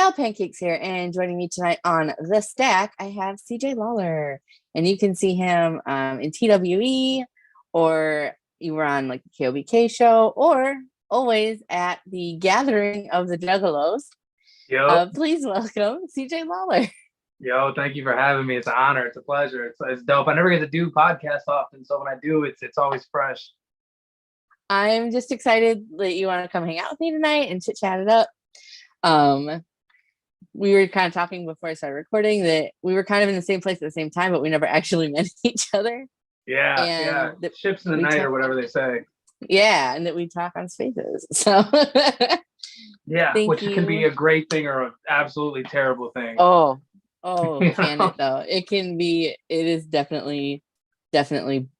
Val Pancakes here, and joining me tonight on The Stack, I have CJ Lawler. And you can see him in TWE, or you were on like the KOBK show, or always at the gathering of the Juggalos. Yo, Please welcome CJ Lawler. yo, thank you for having me. It's an honor. It's a pleasure. It's dope. I never get to do podcasts often, so when I do, it's always fresh. I'm just excited that you want to come hang out with me tonight and chit chat it up. We were kind of talking before I started recording that we were kind of in the same place at the same time, but we never actually met each other. Yeah. Ships in the night or whatever they say. Yeah, and that we talk on Spaces. So yeah, which can be a great thing or an absolutely terrible thing. Oh, can it though? It can be. It is definitely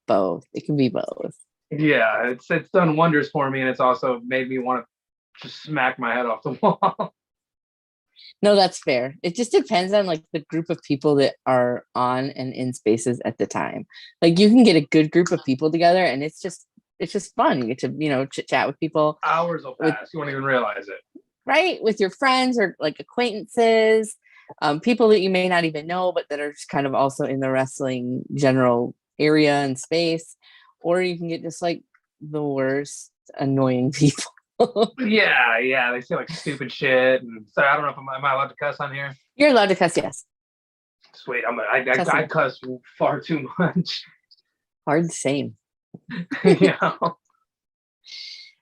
both. It can be both. Yeah, it's done wonders for me, and it's also made me want to just smack my head off the wall. No, that's fair. It just depends on like the group of people that are on and in Spaces at the time. Like you can get a good group of people together, and it's just fun. You get to chit chat with people. Hours will pass. You won't even realize it. Right, with your friends or like acquaintances, people that you may not even know, but that are just kind of also in the wrestling general area and space. Or you can get just like the worst annoying people. Yeah, they say like stupid shit. And so I don't know if am I allowed to cuss on here? You're allowed to cuss, yes. Sweet, I cuss far too much. Hard, same. Yeah.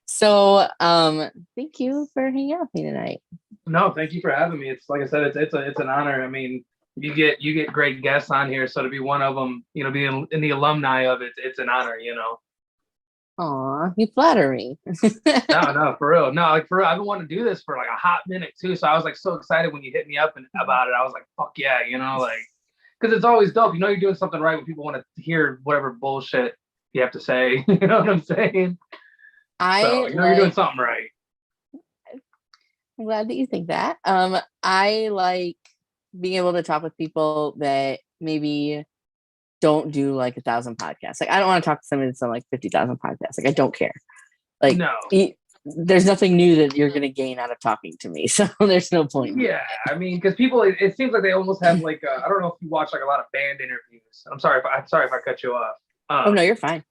So, thank you for hanging out with me tonight. No, thank you for having me. It's like I said, it's an honor. I mean, you get great guests on here, so to be one of them, be in the alumni of it, it's an honor. Aw, you flatter me. No, for real. No, like for real. I've been wanting to do this for like a hot minute too. So I was like so excited when you hit me up about it. I was like, fuck yeah, like, because it's always dope. You're doing something right when people want to hear whatever bullshit you have to say. You know what I'm saying? You're doing something right. I'm glad that you think that. I like being able to talk with people that maybe don't do like 1,000 podcasts. Like I don't want to talk to somebody that's on like 50,000 podcasts. Like I don't care. Like no, there's nothing new that you're gonna gain out of talking to me. So there's no point. Yeah, I mean, because people, it seems like they almost have like I don't know if you watch like a lot of band interviews. I'm sorry if I cut you off. Oh no, you're fine.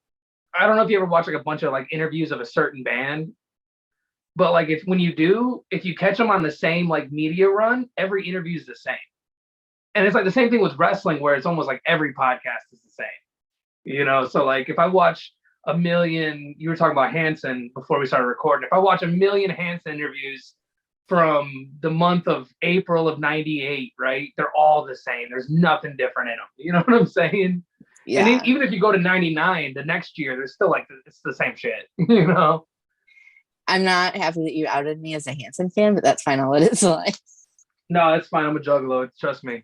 I don't know if you ever watch like a bunch of like interviews of a certain band, but like if you catch them on the same like media run, every interview is the same. And it's like the same thing with wrestling, where it's almost like every podcast is the same, So like if I watch a million, you were talking about Hanson before we started recording. If I watch a million Hanson interviews from the month of April of '98, right? They're all the same. There's nothing different in them. You know what I'm saying? Yeah. And even if you go to '99, the next year, there's still like it's the same shit. I'm not happy that you outed me as a Hanson fan, but that's fine. I'll let it slide. No, it's fine. I'm a juggalo. Trust me.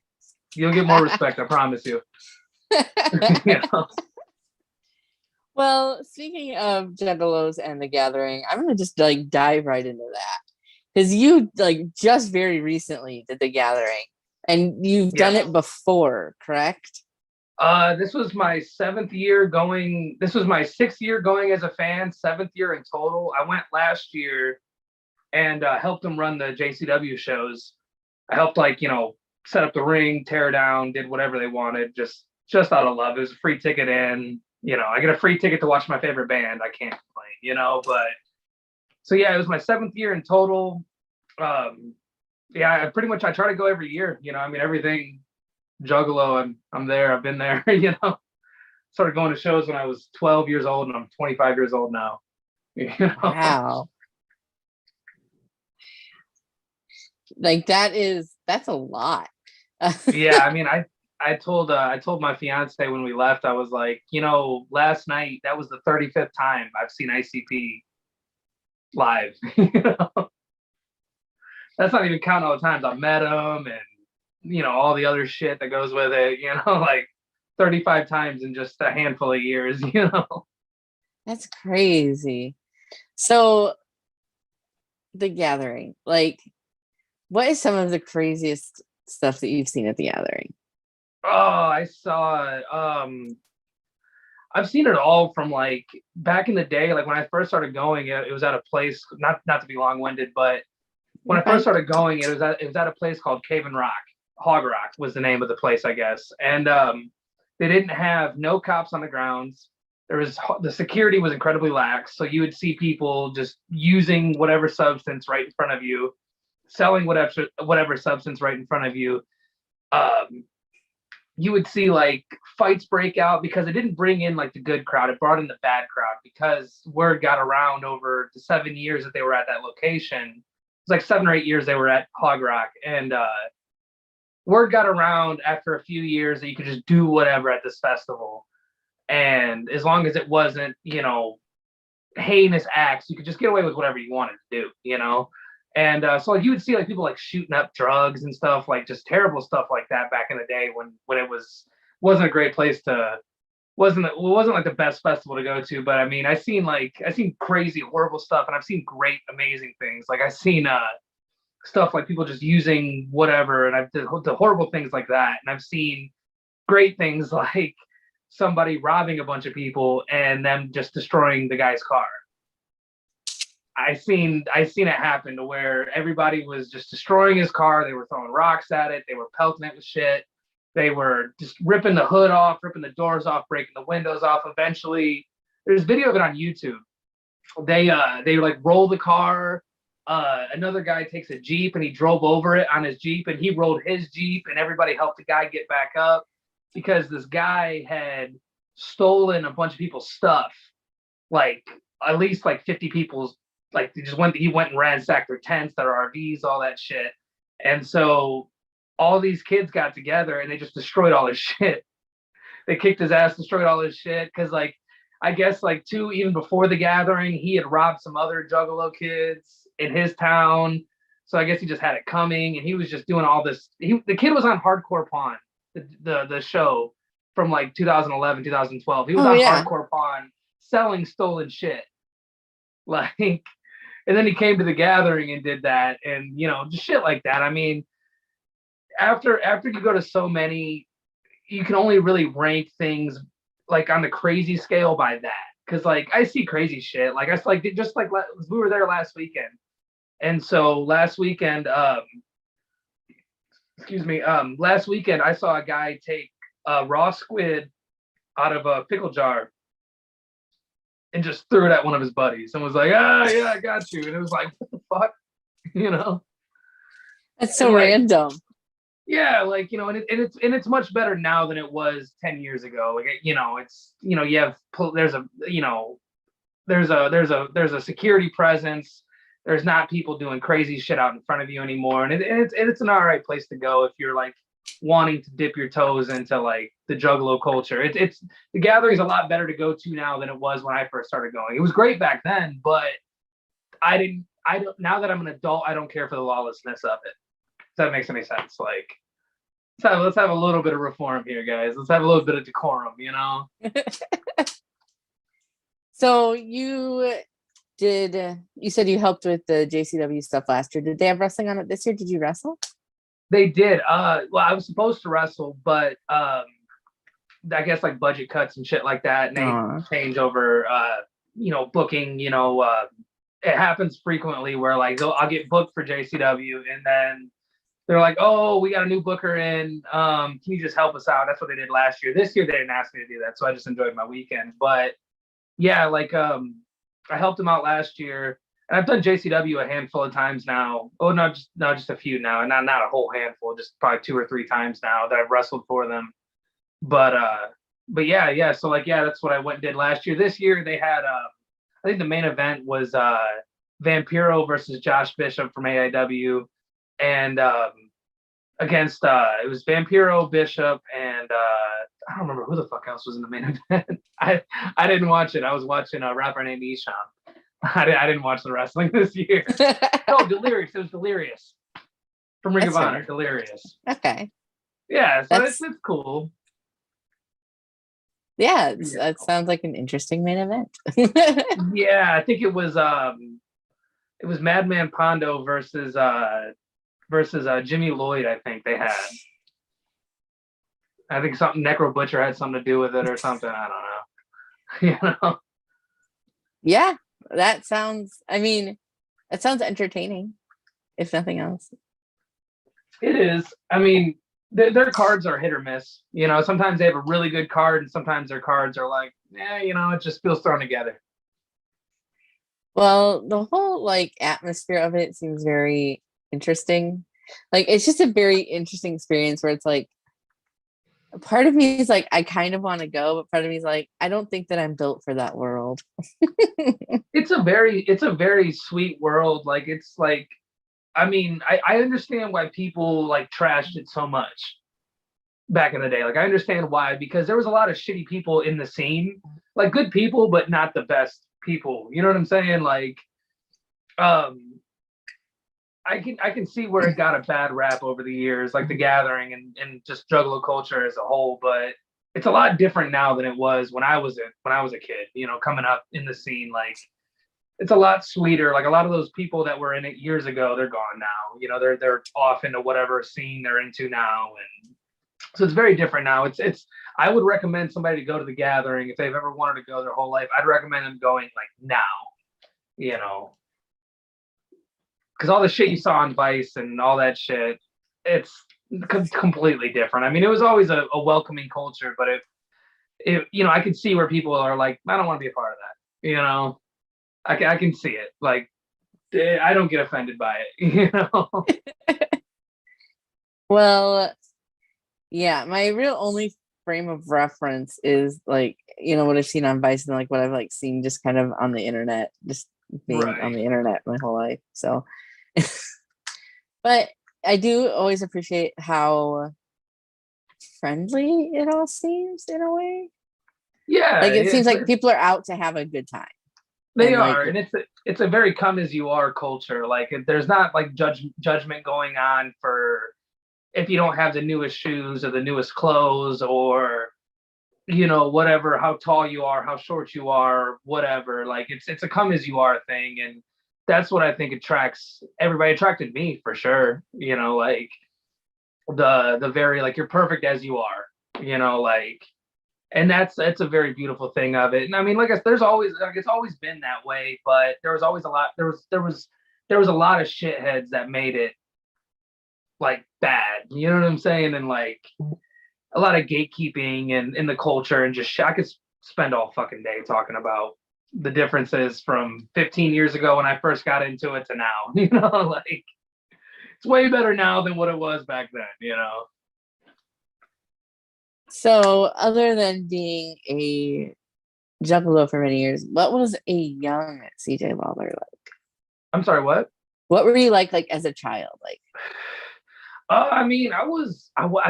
You'll get more respect, I promise you. Well, speaking of Juggalos and the Gathering, I'm gonna just like dive right into that because you like just very recently did the Gathering, and you've done it before, correct? This was my 7th year going. This was my 6th year going as a fan, 7th year in total. I went last year and helped them run the JCW shows. I helped set up the ring, tear down, did whatever they wanted, just out of love. It was a free ticket in, I get a free ticket to watch my favorite band. I can't complain, but so yeah, it was my 7th year in total. I try to go every year, everything Juggalo, I'm there, I've been there, started going to shows when I was 12 years old and I'm 25 years old now. Wow. Like that's a lot. Yeah, I mean, I told my fiance when we left, I was like, last night that was the 35th time I've seen ICP live. That's not even counting all the times I met him and all the other shit that goes with it. Like 35 times in just a handful of years. That's crazy. So the Gathering, like, what is some of the craziest stuff that you've seen at the Gathering? Oh, I saw I've seen it all from like back in the day, like when I first started going, it was at a place, not to be long-winded, but when You're I first fine. started going, it was at a place called Cave and Rock. Hog Rock was the name of the place, I guess. And they didn't have no cops on the grounds. The security was incredibly lax, so you would see people just using whatever substance right in front of you, selling whatever substance right in front of you. Um, you would see like fights break out because it didn't bring in like the good crowd; it brought in the bad crowd because word got around over the 7 years that they were at that location. It was like 7 or 8 years they were at Hog Rock, and word got around after a few years that you could just do whatever at this festival. And as long as it wasn't, heinous acts, you could just get away with whatever you wanted to do. And so like you would see like people like shooting up drugs and stuff, like just terrible stuff like that back in the day when it wasn't a great place to wasn't like the best festival to go to. But I mean, I seen crazy, horrible stuff, and I've seen great, amazing things. Like I've seen stuff like people just using whatever, and I've the horrible things like that. And I've seen great things like somebody robbing a bunch of people and them just destroying the guy's car. I seen it happen to where everybody was just destroying his car. They were throwing rocks at it. They were pelting it with shit. They were just ripping the hood off, ripping the doors off, breaking the windows off. Eventually, there's video of it on YouTube. They like roll the car. Another guy takes a Jeep and he drove over it on his Jeep, and he rolled his Jeep, and everybody helped the guy get back up because this guy had stolen a bunch of people's stuff, like at least like 50 people's. Like he went and ransacked their tents, their RVs, all that shit. And so all these kids got together and they just destroyed all his shit. They kicked his ass, destroyed all his shit. Cause like, I guess like even before the gathering, he had robbed some other Juggalo kids in his town. So I guess he just had it coming, and he was just doing all this. The kid was on Hardcore Pawn, the show from like 2011, 2012. He was on Hardcore Pawn selling stolen shit. Like, and then he came to the gathering and did that, and just shit like that. I mean, after you go to so many, you can only really rank things like on the crazy scale by that. Because like I see crazy shit. Like just like we were there last weekend, and so last weekend, last weekend I saw a guy take raw squid out of a pickle jar and just threw it at one of his buddies and was like, yeah, I got you. And it was like, what the fuck? That's so random. Yeah, like, and it's much better now than it was 10 years ago. Like, it's, there's a security presence. There's not people doing crazy shit out in front of you anymore. And it's an all right place to go if you're like wanting to dip your toes into like the Juggalo culture. It's the gathering's a lot better to go to now than it was when I first started going. It was great back then, but I don't now that I'm an adult, I don't care for the lawlessness of it. If that makes any sense. Like let's have a little bit of reform here, guys. Let's have a little bit of decorum, So you said you helped with the JCW stuff last year. Did they have wrestling on it this year? Did you wrestle? They did. Well, I was supposed to wrestle, but I guess like budget cuts and shit like that, and they change over, booking. It happens frequently where like I'll get booked for JCW, and then they're like, "Oh, we got a new booker in. Can you just help us out?" That's what they did last year. This year they didn't ask me to do that, so I just enjoyed my weekend. But yeah, like I helped them out last year. And I've done JCW a handful of times now. Oh, no, just a few now, and not a whole handful, just probably 2 or 3 times now that I've wrestled for them. But yeah. So like, yeah, that's what I went and did last year. This year they had, I think the main event was Vampiro versus Josh Bishop from AIW, and against it was Vampiro, Bishop, and I don't remember who the fuck else was in the main event. I didn't watch it. I was watching a rapper named Isham. I didn't watch the wrestling this year. No, Delirious. It was Delirious from Ring of Honor. Delirious. Okay. Yeah, so it's cool. Yeah, that sounds like an interesting main event. Yeah, I think it was Madman Pondo versus Jimmy Lloyd. I think they had. I think something Necro Butcher had something to do with it or something. I don't know. Yeah. That sounds entertaining. if nothing else. It is. I mean, their cards are hit or miss. You know, sometimes they have a really good card, and sometimes their cards are like, you know, it just feels thrown together. Well, the whole like atmosphere of it seems very interesting. Like it's just a very interesting experience where it's like part of me is like I kind of want to go, but part of me is like I don't think that I'm built for that world. It's a very sweet world. Like it's like, I mean, I understand why people like trashed it so much back in the day. Like I understand why, because there was a lot of shitty people in the scene, like good people, but not the best people. You know what I'm saying? Like, um, I can see where it got a bad rap over the years, like the gathering and just juggalo culture as a whole. But it's a lot different now than it was when I was a kid. You know, coming up in the scene, like it's a lot sweeter. Like a lot of those people that were in it years ago, they're gone now. You know, they're off into whatever scene they're into now, and so it's very different now. It's I would recommend somebody to go to the gathering if they've ever wanted to go their whole life. I'd recommend them going like now, you know, because all the shit you saw on Vice and all that shit, it's completely different. I mean, it was always a welcoming culture, but it you know, I could see where people are like, I don't want to be a part of that. You know, I can see it. Like, I don't get offended by it. You know. Well, yeah, my real only frame of reference is like, you know, what I've seen on Vice and like what I've like seen just kind of on the internet, just being on the internet my whole life. So, but I do always appreciate how friendly it all seems in a way. Yeah, like it seems like people are out to have a good time. They are, and it's a very come as you are culture. Like there's not like judgment going on for if you don't have the newest shoes or the newest clothes or you know whatever, how tall you are, how short you are, whatever. Like it's a come as you are thing, and that's what I think attracts everybody. Attracted me for sure. You know, like the very like you're perfect as you are. You know, like. And that's a very beautiful thing of it. And I mean, like there's always like it's always been that way, but there was always a lot. There was a lot of shitheads that made it like bad. You know what I'm saying? And like a lot of gatekeeping and in the culture and just I could spend all fucking day talking about the differences from 15 years ago when I first got into it to now. You know, like it's way better now than what it was back then. You know. So, other than being a juggalo for many years, what was a young CJ Lawler like? I'm sorry, what? What were you like as a child? Like, I mean, I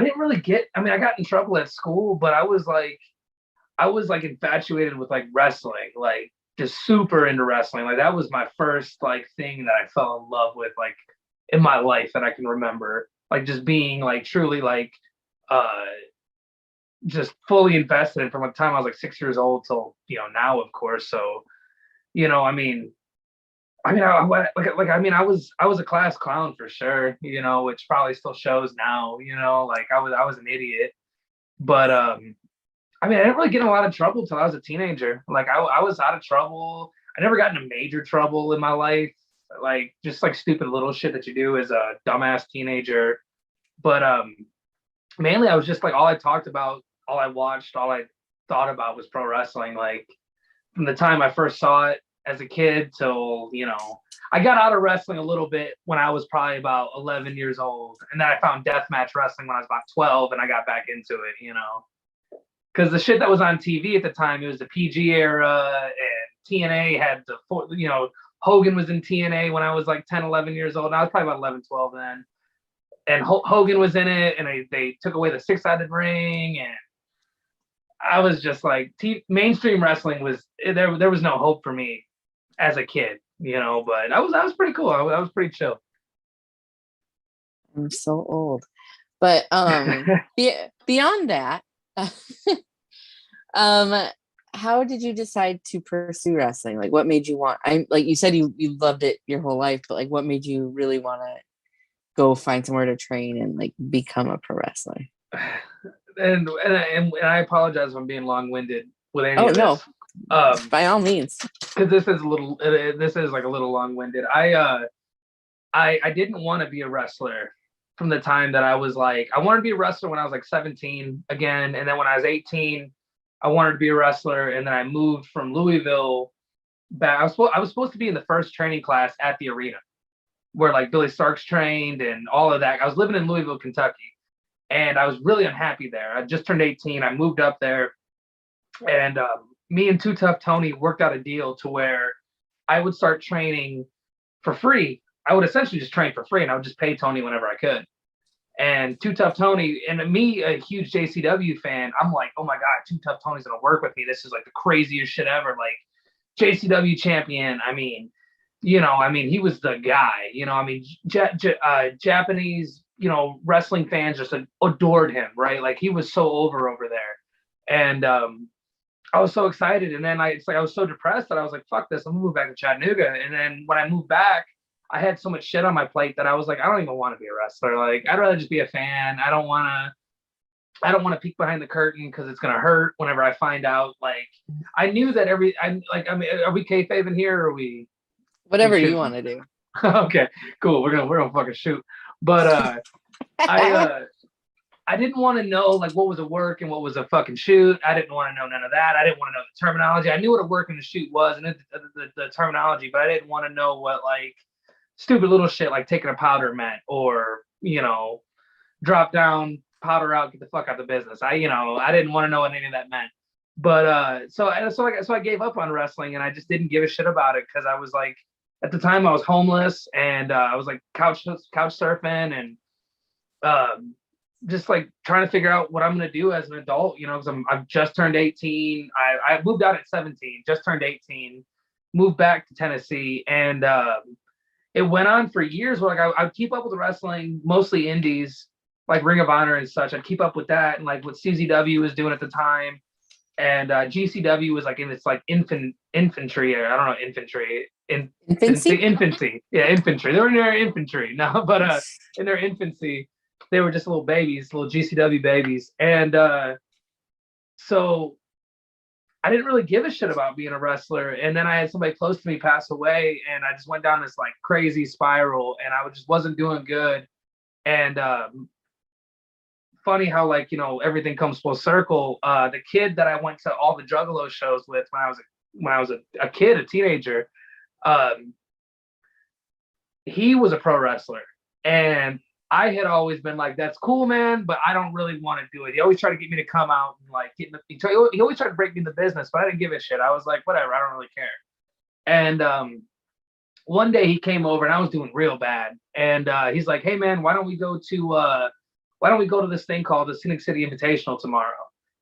didn't really get. I mean, I got in trouble at school, but I was like infatuated with like wrestling, like just super into wrestling. Like that was my first like thing that I fell in love with, like in my life that I can remember. Like just being like truly like just fully invested in from the time I was like 6 years old till you know now, of course. So, you know, I mean, I was a class clown for sure. You know, which probably still shows now. You know, like I was an idiot, but I mean, I didn't really get in a lot of trouble till I was a teenager. Like I was out of trouble. I never got into major trouble in my life. Like just like stupid little shit that you do as a dumbass teenager. But mainly I was just like all I talked about, all I watched, all I thought about was pro wrestling. Like from the time I first saw it as a kid till, you know, I got out of wrestling a little bit when I was probably about 11 years old. And then I found deathmatch wrestling when I was about 12 and I got back into it, you know, because the shit that was on TV at the time, it was the PG era and TNA had you know, Hogan was in TNA when I was like 10, 11 years old. And I was probably about 11, 12 then. And Hogan was in it and they took away the 6-sided ring and I was just like mainstream wrestling was there was no hope for me as a kid, you know, but I was pretty cool. I was pretty chill. I'm so old. But beyond that, how did you decide to pursue wrestling? Like what made you want like you said you loved it your whole life, but like what made you really want to go find somewhere to train and like become a pro wrestler? And I apologize if I'm being long-winded with any of this. No. By all means. Because this is like a little long-winded. I I didn't want to be a wrestler from the time that I was like, I wanted to be a wrestler when I was like 17 again. And then when I was 18, I wanted to be a wrestler. And then I moved from Louisville back. I was supposed to be in the first training class at the arena where like Billy Starks trained and all of that. I was living in Louisville, Kentucky, and I was really unhappy there. I just turned 18. I moved up there, and me and Too Tough Tony worked out a deal to where I would start training for free. I would essentially just train for free, and I would just pay Tony whenever I could. And Too Tough Tony, and me, a huge JCW fan, I'm like, oh my God, Too Tough Tony's gonna work with me. This is like the craziest shit ever. Like JCW champion. I mean, he was the guy. Japanese, wrestling fans just adored him, right? Like he was so over there. And I was so excited. And then I was so depressed that I was like, fuck this, I'm gonna move back to Chattanooga. And then when I moved back, I had so much shit on my plate that I was like, I don't even want to be a wrestler. Like, I'd rather just be a fan. I don't want to peek behind the curtain because it's gonna hurt whenever I find out. Like, I knew that are we kayfabing here, or are we? Whatever you want to do. Okay, cool. We're gonna fucking shoot. But I didn't want to know like what was a work and what was a fucking shoot. I didn't want to know none of that. I didn't want to know the terminology. I knew what a work and a shoot was and the terminology, but I didn't want to know what like stupid little shit like taking a powder meant, or drop down, powder out, get the fuck out of the business. I didn't want to know what any of that meant. But so I gave up on wrestling, and I just didn't give a shit about it because I was like, at the time I was homeless, and I was like couch surfing, and just like trying to figure out what I'm gonna do as an adult, because I've just turned 18. I moved out at 17, just turned 18, moved back to Tennessee, and it went on for years where like I'd keep up with the wrestling, mostly indies, like Ring of Honor and such. I'd keep up with that and like what CZW was doing at the time. And GCW was like in its like infantry, or I don't know, infancy. Yeah, infantry. They were in their infantry now, but in their infancy, they were just little babies, little GCW babies. And so I didn't really give a shit about being a wrestler. And then I had somebody close to me pass away, and I just went down this like crazy spiral, and I just wasn't doing good. And funny how like everything comes full circle. The kid that I went to all the Juggalo shows with when I was a kid, a teenager, he was a pro wrestler, and I had always been like, that's cool, man, but I don't really want to do it. He always tried to get me to come out and like he always tried to break me in the business, but I didn't give a shit. I was like, whatever, I don't really care. And one day he came over, and I was doing real bad, and he's like, hey man, why don't we go to this thing called the Cynic City Invitational tomorrow?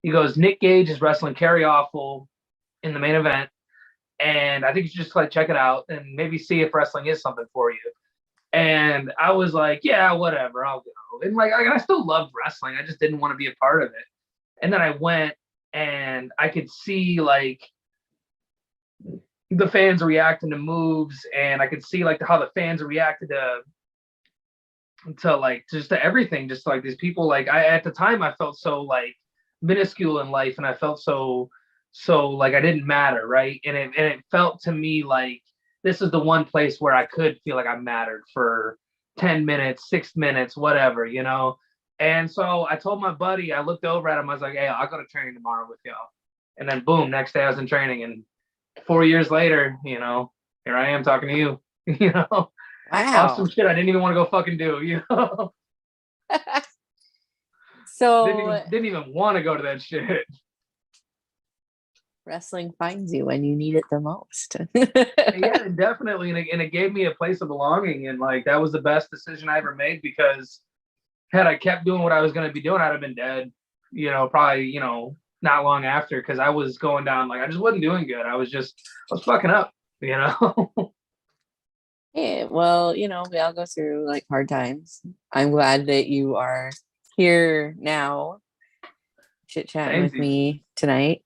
He goes, Nick Gage is wrestling Carrie Awful in the main event, and I think you should just like check it out and maybe see if wrestling is something for you. And I was like, yeah, whatever, I'll go. And like, I still loved wrestling. I just didn't want to be a part of it. And then I went, and I could see like the fans reacting to moves, and I could see like how the fans reacted to like just to everything, just like these people. Like at the time I felt so like minuscule in life, and I felt so like I didn't matter, right? And it felt to me like this is the one place where I could feel like I mattered for 10 minutes, 6 minutes, whatever, And so I told my buddy, I looked over at him, I was like, hey, I'll go to training tomorrow with y'all. And then boom, next day I was in training, and 4 years later, here I am talking to you, Wow. Awesome shit I didn't even want to go fucking do, So didn't even want to go to that shit. Wrestling finds you when you need it the most. Yeah, definitely. And it gave me a place of belonging. And like, that was the best decision I ever made, because had I kept doing what I was going to be doing, I'd have been dead, probably, not long after. Cause I was going down, like, I just wasn't doing good. I was fucking up, Yeah, well, we all go through like hard times. I'm glad that you are here now, chit chatting with me tonight.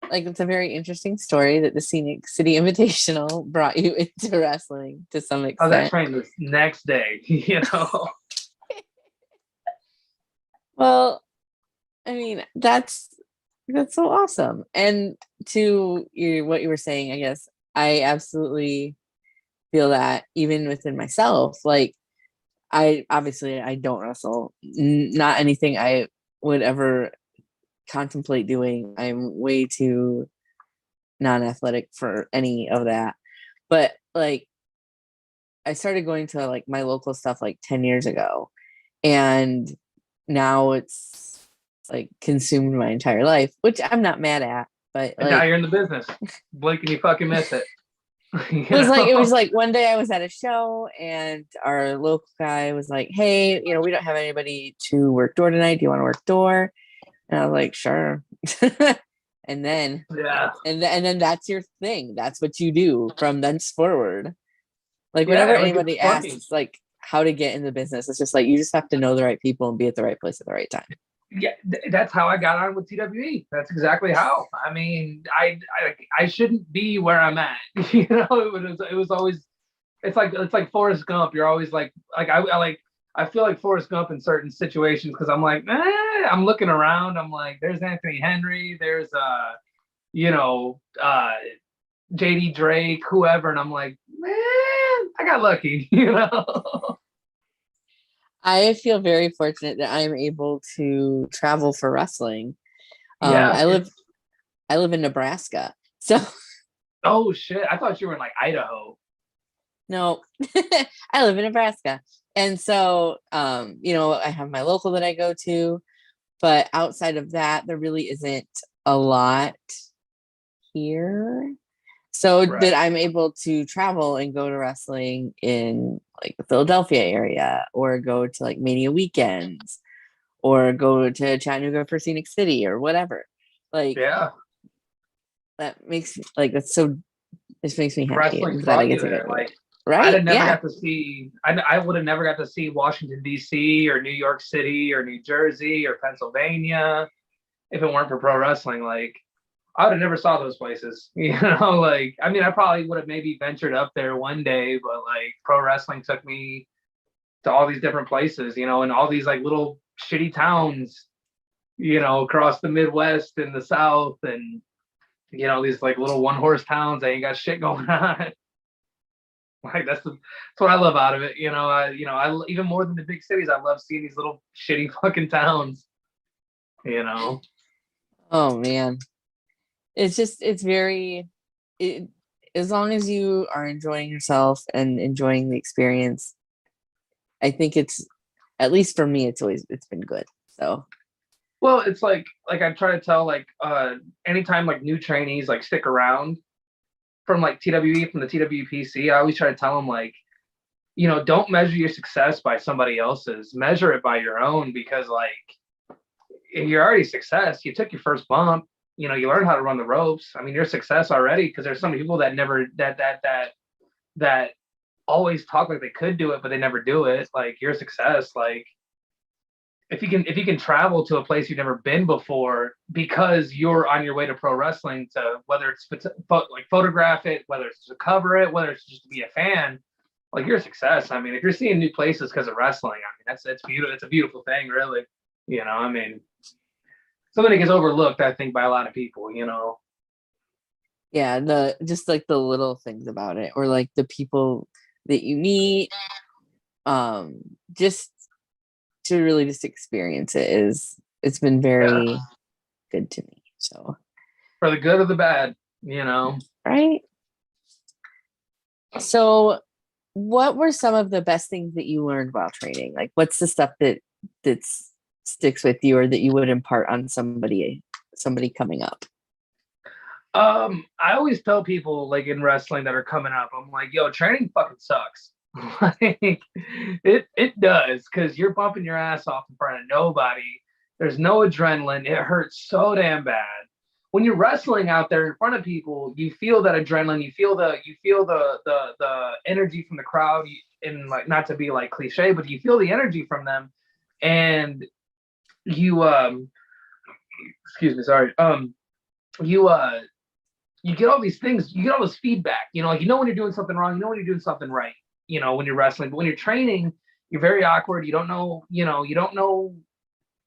Like, it's a very interesting story that the Scenic City Invitational brought you into wrestling to some extent. I was at training the next day, Well, I mean, that's so awesome. And to what you were saying, I guess I absolutely feel that even within myself. Like, I don't wrestle. Not anything I would ever contemplate doing. I'm way too non-athletic for any of that. But like, I started going to like my local stuff like 10 years ago, and now it's like consumed my entire life, which I'm not mad at. But And now you're in the business. Blink and you fucking miss it. It was like one day I was at a show and our local guy was like, "Hey, we don't have anybody to work door tonight. Do you want to work door?" And I was like, "Sure." and then and then that's your thing. That's what you do from thenceforward. Like, whenever anybody asks like how to get in the business, it's just like you just have to know the right people and be at the right place at the right time. Yeah, that's how I got on with TWE. That's exactly how. I mean, I shouldn't be where I'm at. It was always. It's like Forrest Gump. You're always like I feel like Forrest Gump in certain situations because I'm like, I'm looking around. I'm like, there's Anthony Henry. There's JD Drake, whoever, and I'm like, man, I got lucky. I feel very fortunate that I'm able to travel for wrestling. Yeah, I live in Nebraska, so. Oh shit! I thought you were in like Idaho. No, I live in Nebraska, and so I have my local that I go to, but outside of that, there really isn't a lot here. So that I'm able to travel and go to wrestling in like the Philadelphia area, or go to like Mania weekends, or go to Chattanooga for Scenic City or whatever. Like, that makes like that's so. This makes me happy that I get to go. Like, right? I'd never got to see. I would have never got to see Washington D.C. or New York City or New Jersey or Pennsylvania if it weren't for pro wrestling. Like, I would have never saw those places, like, I mean, I probably would have maybe ventured up there one day, but like pro wrestling took me to all these different places, and all these like little shitty towns, across the Midwest and the South, and, these like little one-horse towns that ain't got shit going on. Like, that's what I love out of it. I even more than the big cities, I love seeing these little shitty fucking towns, Oh man. It's very, as long as you are enjoying yourself and enjoying the experience, I think it's, at least for me, it's been good. So, well, it's like I try to tell, like, anytime like new trainees like stick around from like TWE, from the TWPC, I always try to tell them, like, don't measure your success by somebody else's, measure it by your own, because like, if you're already a success, you took your first bump, you learn how to run the ropes. I mean, you're a success already, because there's some people that never that always talk like they could do it, but they never do it. Like, you're a success. Like, if you can travel to a place you've never been before because you're on your way to pro wrestling, to whether it's like photograph it, whether it's to cover it, whether it's just to be a fan, like, you're a success. I mean, if you're seeing new places because of wrestling, I mean, that's beautiful. It's a beautiful thing, really. I mean, something that gets overlooked, I think, by a lot of people, Yeah, just like the little things about it, or like the people that you meet, just to really just experience it's been very good to me. So, for the good or the bad, right? So, what were some of the best things that you learned while training? Like, what's the stuff that sticks with you, or that you would impart on somebody coming up? I always tell people, like, in wrestling that are coming up, I'm like, yo, training fucking sucks. Like, it does, because you're bumping your ass off in front of nobody. There's no adrenaline. It hurts so damn bad. When you're wrestling out there in front of people, you feel that adrenaline. You feel the energy from the crowd. And, like, not to be like cliche, but you feel the energy from them, and you excuse me, sorry, you get all these things, you get all this feedback, like, when you're doing something wrong, when you're doing something right, when you're wrestling. But when you're training, you're very awkward. You don't know, you don't know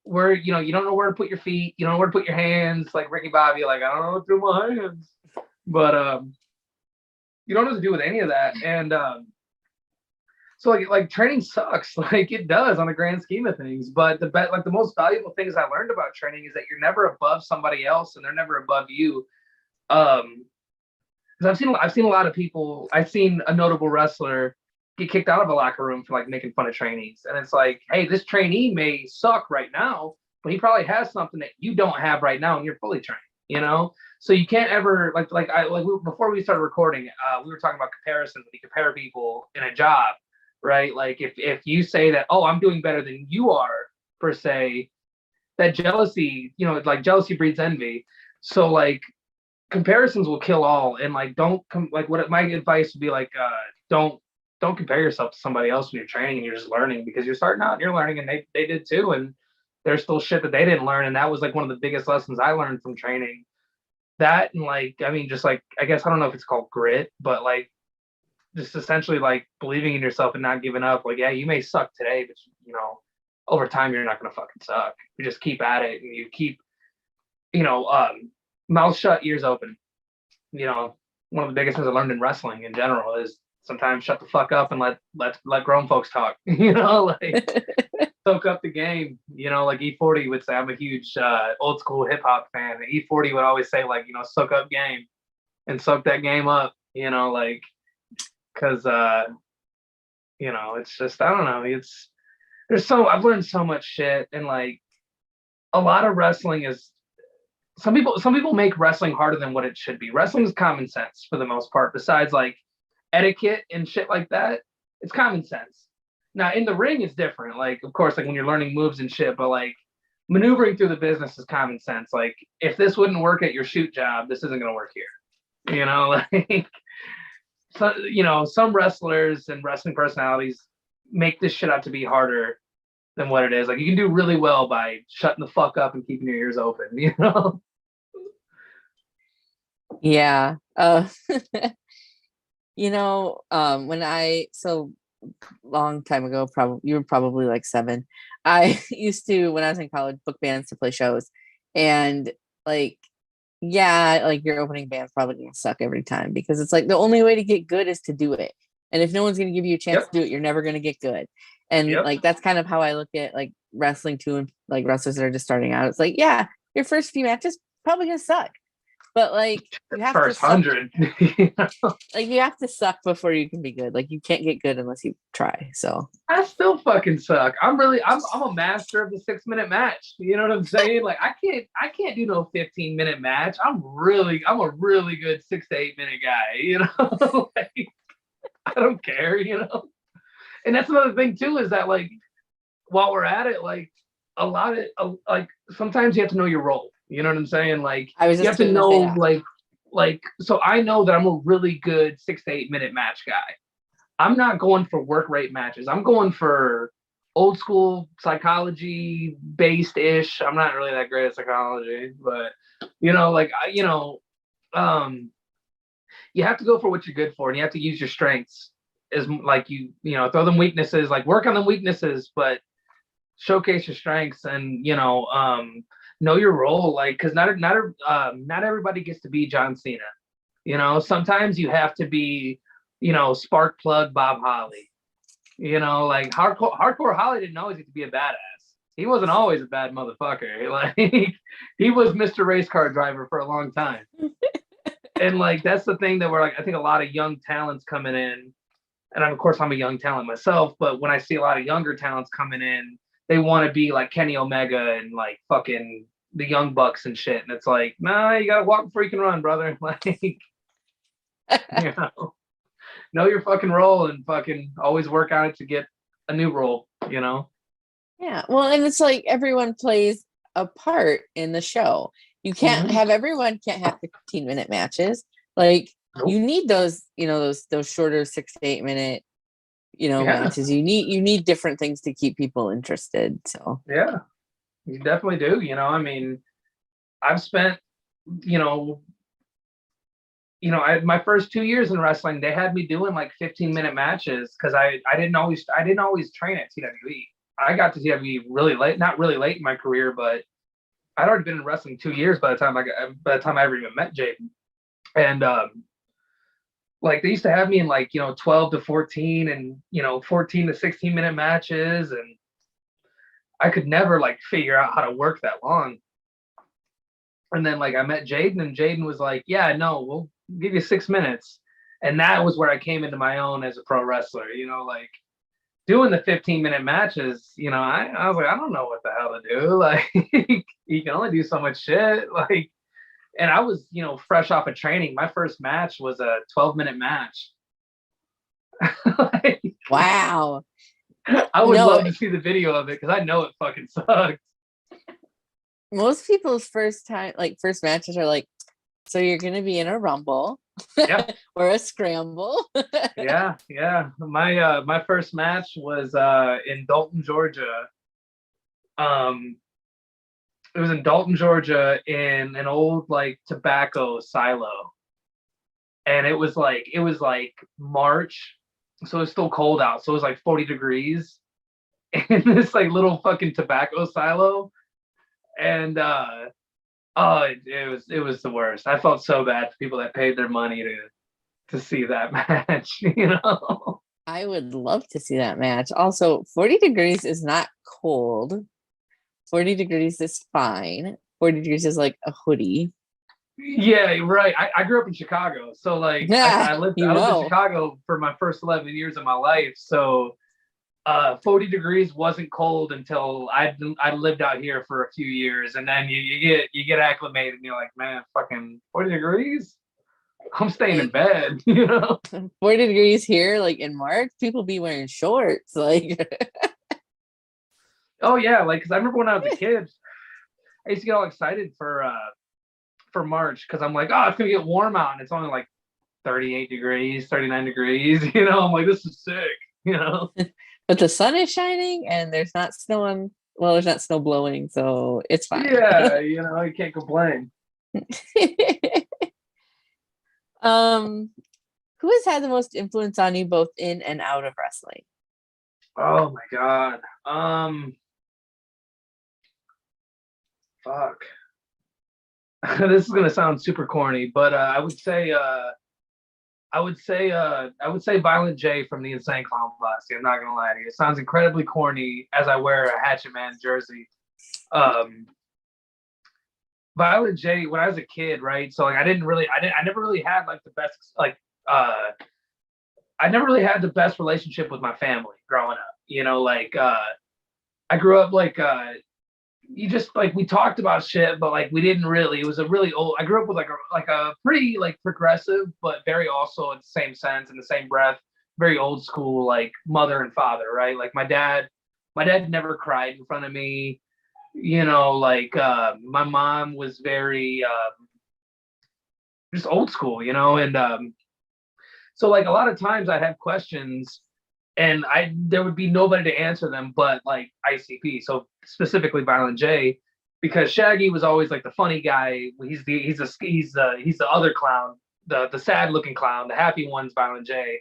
where, you don't know where to put your feet, you don't know where to put your hands, like Ricky Bobby, like, I don't know what to do with my hands. But You don't have to do with any of that. And so like training sucks. Like it does on the grand scheme of things. But the most valuable things I learned about training is that you're never above somebody else and they're never above you. Because I've seen a lot of people. I've seen a notable wrestler get kicked out of a locker room for like making fun of trainees, and it's like, hey, this trainee may suck right now, but he probably has something that you don't have right now, and you're fully trained. You know, so you can't ever before we started recording, we were talking about comparisons. When you compare people in a job, right? Like if you say that, oh, I'm doing better than you are per se, that jealousy, like jealousy breeds envy. So like comparisons will kill all, and like my advice would be like don't compare yourself to somebody else when you're training and you're just learning, because you're starting out and you're learning, and they did too, and there's still shit that they didn't learn. And that was like one of the biggest lessons I learned from training. That, and like, I mean, just like, I guess I don't know if it's called grit, but like just essentially like believing in yourself and not giving up. Like, yeah, you may suck today, but over time you're not gonna fucking suck. You just keep at it, and you keep mouth shut, ears open. One of the biggest things I learned in wrestling in general is sometimes shut the fuck up and let grown folks talk. Like soak up the game. Like E40 would say, I'm a huge old school hip hop fan. And E40 would always say, like, soak up game and soak that game up. Like, because it's just, I don't know. I've learned so much shit, and like a lot of wrestling is. Some people make wrestling harder than what it should be. Wrestling is common sense for the most part. Besides like etiquette and shit like that, it's common sense. Now in the ring, it's different. Like, of course, like when you're learning moves and shit, but like maneuvering through the business is common sense. Like if this wouldn't work at your shoot job, this isn't gonna work here. Like so, some wrestlers and wrestling personalities make this shit out to be harder than what it is. Like you can do really well by shutting the fuck up and keeping your ears open. Yeah. So long time ago, probably you were probably like 7. I used to, when I was in college, book bands to play shows, and like, yeah, like your opening band's probably gonna suck every time, because it's like the only way to get good is to do it. And if no one's gonna give you a chance to do it, you're never gonna get good. And like that's kind of how I look at like wrestling too, and like wrestlers that are just starting out. It's like, yeah, your first few matches probably gonna suck, but like you have first to 100. Like you have to suck before you can be good. Like you can't get good unless you try. So I still fucking suck. I'm a master of the 6-minute match. You know what I'm saying? Like I can't do no 15-minute match. I'm a really good 6 to 8 minute guy. Like, I don't care. And that's another thing too, is that like while we're at it, like a lot of like sometimes you have to know your role. You know what I'm saying? Like you have to know like so I know that I'm a really good 6 to 8 minute match guy. I'm not going for work rate matches. I'm going for old school psychology based ish. I'm not really that great at psychology, but you have to go for what you're good for, and you have to use your strengths. Is like throw them weaknesses, like work on the weaknesses, but showcase your strengths, and know your role. Like, because not everybody gets to be John Cena. Sometimes you have to be spark plug Bob Holly. Like hardcore Holly didn't always get to be a badass. He wasn't always a bad motherfucker. Like he was Mr. Race Car Driver for a long time. And like that's the thing that we're like, I think a lot of young talents coming in. And of course, I'm a young talent myself, but when I see a lot of younger talents coming in, they want to be like Kenny Omega and like fucking the Young Bucks and shit. And it's like, nah, you gotta walk before you can run, brother. Like, know your fucking role and fucking always work on it to get a new role. Yeah, well, and it's like everyone plays a part in the show. You can't have everyone can't have 15-minute matches. Like you need those, those shorter 6 to 8 minute, matches. You need different things to keep people interested. So yeah, you definitely do. I mean, I've spent, my first 2 years in wrestling, they had me doing like 15-minute matches because I didn't always train at TWE. I got to TWE really late, not really late in my career, but I'd already been in wrestling 2 years by the time I ever even met Jaden. And Like they used to have me in like, 12 to 14 and, 14 to 16-minute matches. And I could never like figure out how to work that long. And then like I met Jaden and Jaden was like, yeah, no, we'll give you 6 minutes. And that was where I came into my own as a pro wrestler, like doing the 15-minute matches, I was like, I don't know what the hell to do. Like you can only do so much shit. Like, and I was, fresh off of training. My first match was a 12-minute match. Like, Wow. I would love to see the video of it because I know it fucking sucks. Most people's first matches are like, so you're gonna be in a rumble, Yeah, or a scramble. yeah. My first match was in Dalton, Georgia. It was in Dalton, Georgia, in an old like tobacco silo, and it was like March, so it was still cold out. So it was like 40 degrees in this like little fucking tobacco silo, and it was the worst. I felt so bad for people that paid their money to see that match. I would love to see that match. Also, 40 degrees is not cold. 40 degrees is fine. 40 degrees is like a hoodie. Yeah, right. I grew up in Chicago, so like I lived in Chicago for my first 11 years of my life. So 40 degrees wasn't cold until I lived out here for a few years, and then you get acclimated, and you're like, man, fucking 40 degrees. I'm staying in bed, 40 degrees here, like in March, people be wearing shorts, like. Oh yeah, like because I remember when I was a kid, I used to get all excited for March because I'm like, oh, it's gonna get warm out, and it's only like 38 degrees, 39 degrees. I'm like, this is sick. But the sun is shining, and there's not snow on. Well, there's not snow blowing, so it's fine. Yeah, you can't complain. Who has had the most influence on you both in and out of wrestling? Oh my god. Fuck. This is gonna sound super corny, but I would say Violent J from the Insane Clown Posse. I'm not gonna lie to you. It sounds incredibly corny as I wear a Hatchet Man jersey. Violent J, when I was a kid, right? So like I never really had like the best I never really had the best relationship with my family growing up. I grew up like you just like we talked about shit, but like we didn't really. It was a really old. I grew up with like a pretty like progressive, but very also in the same sense, in the same breath, very old school like mother and father, right? Like my dad never cried in front of me. My mom was very just old school, and so like a lot of times I'd have questions and there would be nobody to answer them but like ICP, so specifically Violent J, because Shaggy was always like the funny guy. He's the other clown, the sad looking clown. The happy one's Violent J,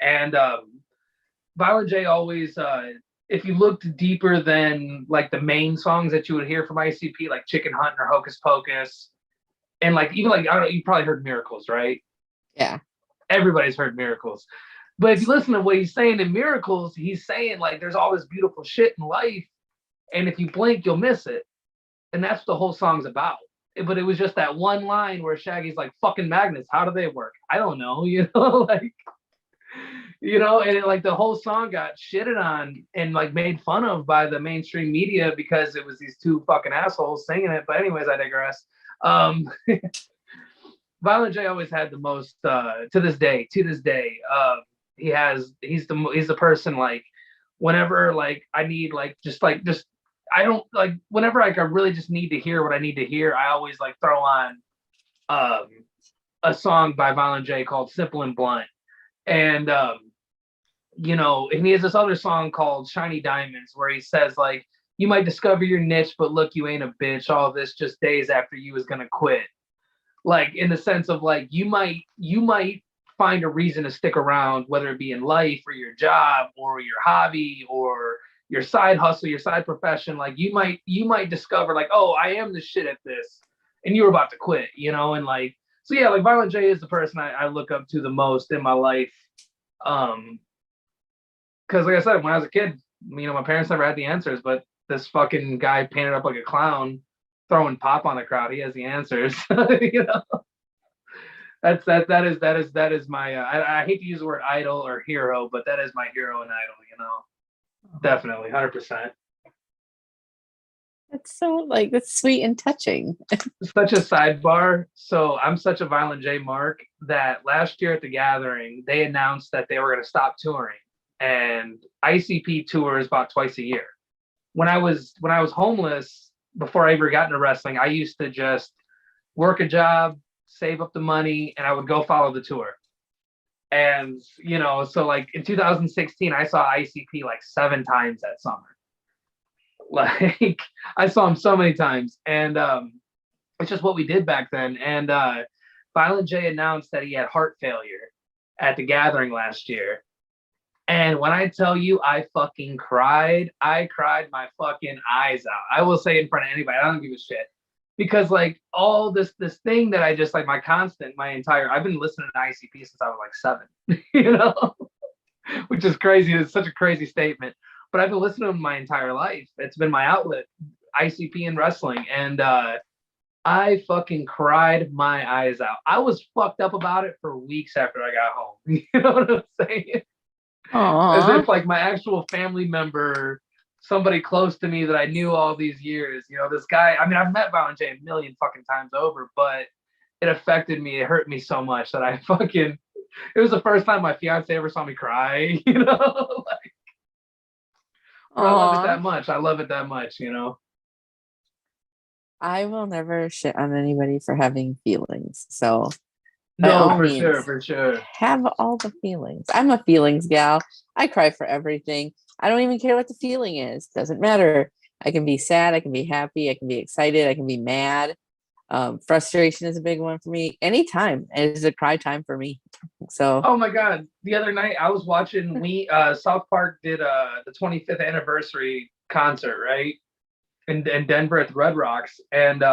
and Violent J always if you looked deeper than like the main songs that you would hear from ICP, like Chicken Hunt or Hocus Pocus, and like even like I don't know, you probably heard Miracles, right? Yeah, everybody's heard Miracles. But if you listen to what he's saying in Miracles, he's saying like there's all this beautiful shit in life, and if you blink, you'll miss it. And that's what the whole song's about. But it was just that one line where Shaggy's like, fucking magnets, how do they work? I don't know, and it, like the whole song got shitted on and like made fun of by the mainstream media because it was these two fucking assholes singing it. But anyways, I digress. Violent J always had the most to this day. He's the person like whenever like I need like just I don't like whenever like I really just need to hear what I need to hear, I always like throw on a song by Violent J called Simple and Blunt. And and he has this other song called Shiny Diamonds where he says like, you might discover your niche, but look, you ain't a bitch. All this just days after you was gonna quit. Like in the sense of like you might find a reason to stick around, whether it be in life or your job or your hobby or your side hustle, your side profession. Like you might discover like, oh, I am the shit at this, and you were about to quit, and like So yeah, like Violent J is the person I look up to the most in my life. Because like I said, when I was a kid, my parents never had the answers, but this fucking guy painted up like a clown, throwing pop on the crowd. He has the answers. That is my. I hate to use the word idol or hero, but that is my hero and idol. Definitely, 100%. That's sweet and touching. Such a sidebar. So I'm such a Violent J mark that last year at the gathering, they announced that they were going to stop touring, and ICP tours about twice a year. When I was homeless before I ever got into wrestling, I used to just work a job, save up the money, and I would go follow the tour. And so like in 2016, I saw ICP like 7 times that summer. Like I saw him so many times, and it's just what we did back then. And Violent J announced that he had heart failure at the gathering last year. And when I tell you I fucking cried, I cried my fucking eyes out. I will say in front of anybody, I don't give a shit. Because like all this thing that I just like I've been listening to ICP since I was like 7, which is crazy. It's such a crazy statement. But I've been listening to him my entire life. It's been my outlet, ICP and wrestling. And I fucking cried my eyes out. I was fucked up about it for weeks after I got home. You know what I'm saying? Aww. As if like my actual family member, somebody close to me that I knew all these years, this guy, I mean, I've met Violent J a million fucking times over, but it affected me. It hurt me so much that it was the first time my fiance ever saw me cry, like, I love it that much. I love it that much, I will never shit on anybody for having feelings. So no, for sure. Have all the feelings. I'm a feelings gal. I cry for everything. I don't even care what the feeling is. Doesn't matter. I can be sad. I can be happy. I can be excited. I can be mad. Frustration is a big one for me. Anytime is a cry time for me. So. Oh my God. The other night I was watching, South Park did the 25th anniversary concert, right? In Denver at the Red Rocks. And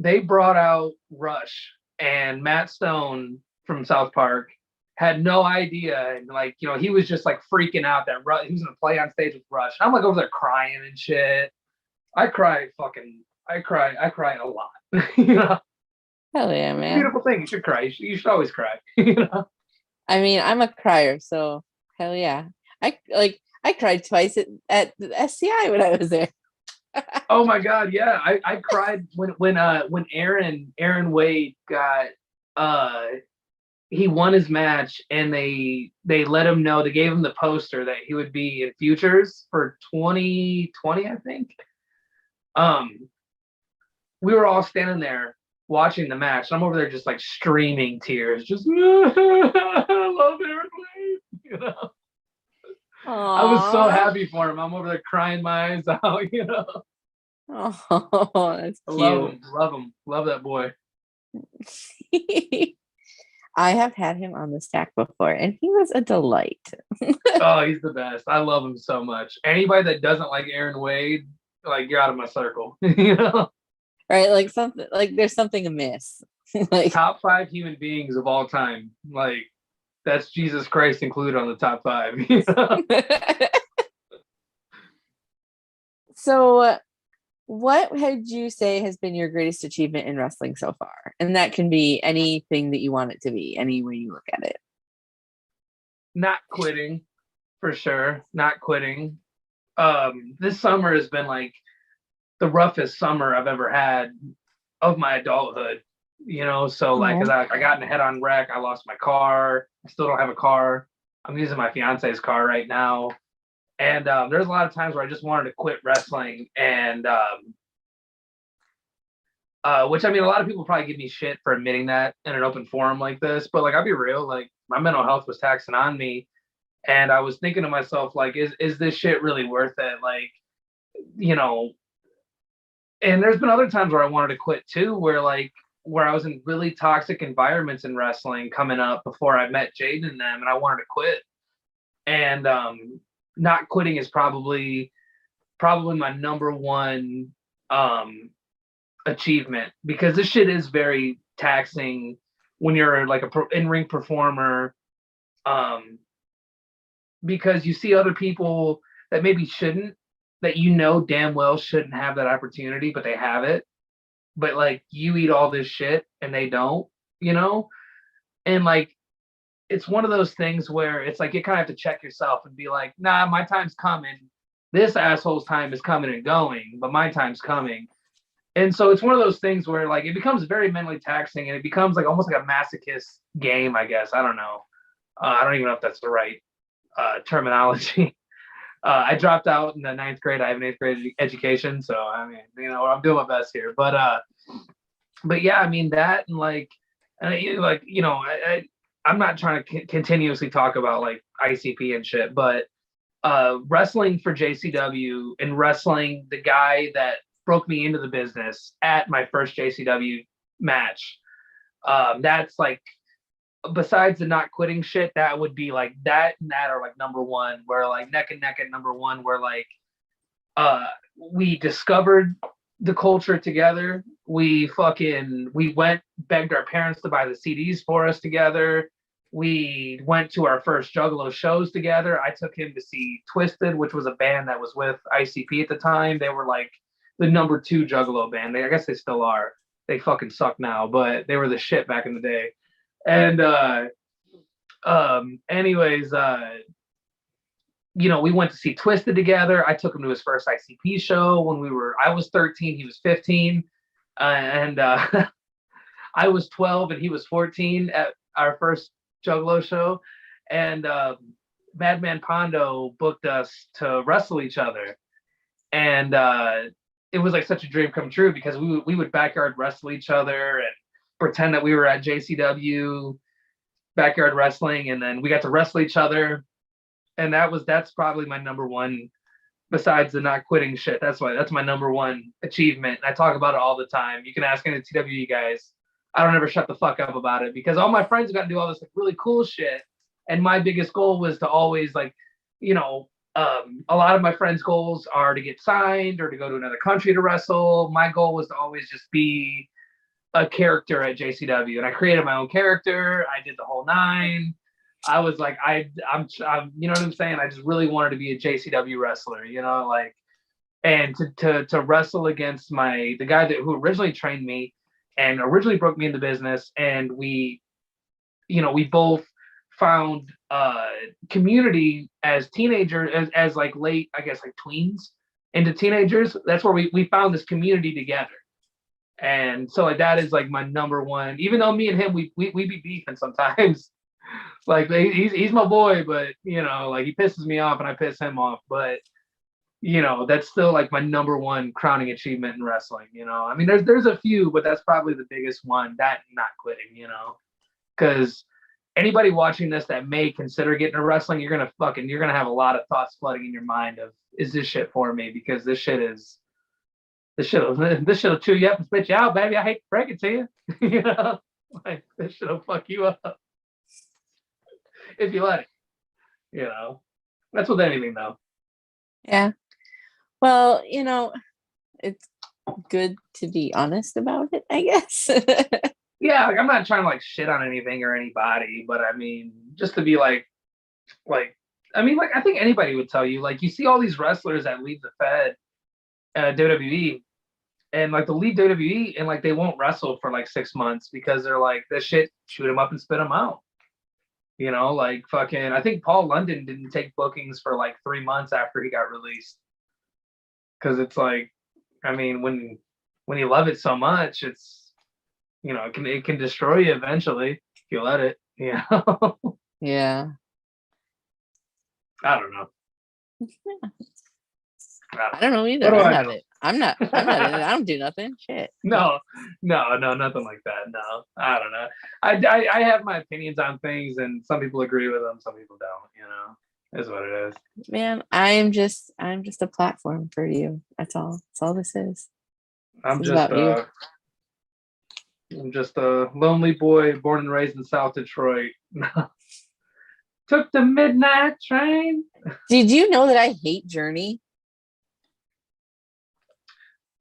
they brought out Rush, and Matt Stone from South Park had no idea. And like, he was just like freaking out that he was going to play on stage with Rush. And I'm like over there crying and shit. I cry a lot. Hell yeah, man. Beautiful thing. You should cry. You should always cry. I mean, I'm a crier, so hell yeah. I cried twice at the SCI when I was there. Oh my God, yeah. I cried when Aaron Wade got he won his match, and they let him know, they gave him the poster that he would be in Futures for 2020, I think. We were all standing there watching the match. I'm over there just like streaming tears, just I love Aaron Wade, Aww. I was so happy for him. I'm over there crying my eyes out, Oh, that's cute. Love that boy. I have had him on the stack before, and he was a delight. Oh, he's the best. I love him so much. Anybody that doesn't like Aaron Wade, like, you're out of my circle. Right? Like there's something amiss. Like top 5 human beings of all time. Like, that's Jesus Christ included on the top 5. So what would you say has been your greatest achievement in wrestling so far? And that can be anything that you want it to be, any way you look at it. Not quitting, for sure. Not quitting. This summer has been like the roughest summer I've ever had of my adulthood. So like, I got in a head-on wreck. I lost my car. I still don't have a car. I'm using my fiance's car right now. And there's a lot of times where I just wanted to quit wrestling, and which, I mean, a lot of people probably give me shit for admitting that in an open forum like this, but like, I'll be real, like, my mental health was taxing on me, and I was thinking to myself, like, is this shit really worth it? Like, and there's been other times where I wanted to quit too, where I was in really toxic environments in wrestling coming up before I met Jaden and them, and I wanted to quit. And not quitting is probably my number one achievement, because this shit is very taxing when you're like a in-ring performer, because you see other people that maybe shouldn't, that damn well shouldn't have that opportunity, but they have it. But like, you eat all this shit and they don't, and like, it's one of those things where it's like you kind of have to check yourself and be like, nah, my time's coming. This asshole's time is coming and going, but my time's coming. And so it's one of those things where like it becomes very mentally taxing, and it becomes like almost like a masochist game, I guess. I don't know. I don't even know if that's the right terminology. I dropped out in the 9th grade. I have an 8th grade education, so I mean, I'm doing my best here. But yeah, I mean that, and like, I'm not trying to continuously talk about like ICP and shit, but wrestling for JCW and wrestling the guy that broke me into the business at my first JCW match, that's like, besides the not quitting shit, that would be like that and that are like number one, where like neck and neck at number one, where like we discovered the culture together. We went, begged our parents to buy the CDs for us together. We went to our first Juggalo shows together. I took him to see Twisted, which was a band that was with ICP at the time. They were like the number 2 Juggalo band. I guess they still are. They fucking suck now, but they were the shit back in the day. And anyways, we went to see Twisted together. I took him to his first ICP show when I was 13, he was 15. And I was 12 and he was 14 at our first Juggalo show. And Madman Pondo booked us to wrestle each other. And it was like such a dream come true, because we would backyard wrestle each other and pretend that we were at JCW backyard wrestling, and then we got to wrestle each other. And that's probably my number one, besides the not quitting shit. That's my number one achievement. I talk about it all the time. You can ask any of the TWE guys. I don't ever shut the fuck up about it, because all my friends got to do all this like really cool shit. And my biggest goal was to always like, a lot of my friends' goals are to get signed or to go to another country to wrestle. My goal was to always just be a character at JCW, and I created my own character. I did the whole 9. I was like, I'm you know what I'm saying? I just really wanted to be a JCW wrestler, like, and to wrestle against the guy who originally trained me and originally broke me in the business. And we both found community as teenagers, as like late, I guess, like tweens into teenagers. That's where we found this community together. And so like that is like my number one, even though me and him, we be beefing sometimes. Like he's my boy, but like he pisses me off and I piss him off. But that's still like my number one crowning achievement in wrestling. I mean, there's a few, but that's probably the biggest one, that not quitting, because anybody watching this that may consider getting into wrestling, you're gonna have a lot of thoughts flooding in your mind of, is this shit for me? Because this shit'll chew you up and spit you out, baby. I hate to break it to you. Like this shit'll fuck you up if you let it. That's with anything though. Yeah. Well, it's good to be honest about it, I guess. Yeah, like I'm not trying to like shit on anything or anybody, but I mean, just to be like, I mean, like I think anybody would tell you, like you see all these wrestlers that leave the Fed, WWE, and like the lead WWE, and like they won't wrestle for like 6 months because they're like, this shit, shoot them up and spit them out. Like fucking, I think Paul London didn't take bookings for like 3 months after he got released. Cause it's like, I mean, when you love it so much, it's, it can destroy you eventually if you let it, Yeah. I don't know. I don't know either. I have it. I'm not in it. I don't do nothing. Shit. No, nothing like that. No, I don't know. I have my opinions on things, and some people agree with them, some people don't. Is what it is. Man, I'm just a platform for you. That's all. That's all this is. I'm just a lonely boy born and raised in South Detroit. Took the midnight train. Did you know that I hate Journey?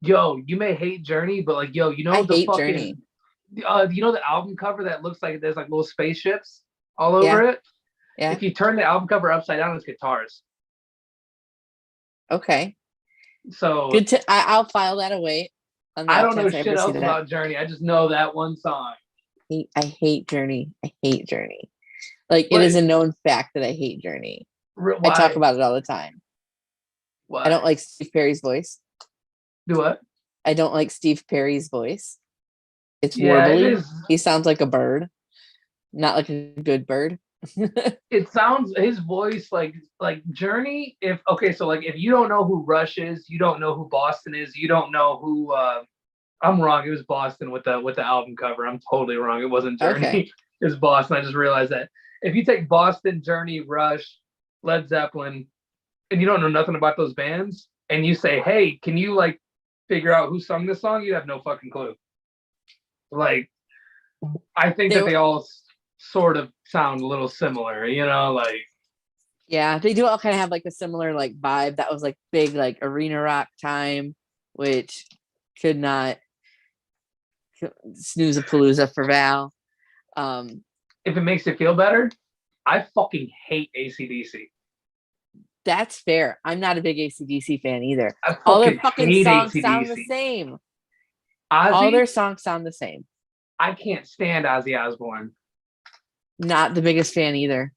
Yo, you may hate Journey, but like, yo, you know I the hate fucking, Journey. you know the album cover that looks like there's like little spaceships all over Yeah, it? yeah. If you turn the album cover upside down, it's guitars. Okay. So Good to I'll file that away on the I off don't know chance I shit ever see else that. about Journey. I just know that one song. I hate Journey. I hate Journey. Like it But is a known fact that I hate Journey. I talk why? about it all the time. I don't Why? like Steve Perry's voice. Do what? I don't like Steve Perry's voice. It's Yeah, it warbly. is. He sounds like a bird, not like a good bird. It sounds his voice like Journey. If okay, so like if you don't know who Rush is, you don't know who Boston is, you don't know who. I'm wrong. It was Boston with the album cover. I'm totally wrong. It wasn't Okay. Journey. It was Boston. I just realized that. If you take Boston, Journey, Rush, Led Zeppelin, and you don't know nothing about those bands, and you say, "Hey, can you like figure out who sung this song?" You have no fucking clue. Like, I think They that they all sort of sound a little similar, like Yeah, they do all kind of have like a similar like vibe. That was like big like arena rock time, which could not snooze a palooza for Val. Um, if it makes you feel better, I fucking hate AC/DC. that's fair. I'm not a big AC/DC fan either. I All their fucking fucking hate songs sound the AC/DC. same. All Ozzy, their songs sound the same. I can't stand Ozzy Osbourne. Not the biggest fan either.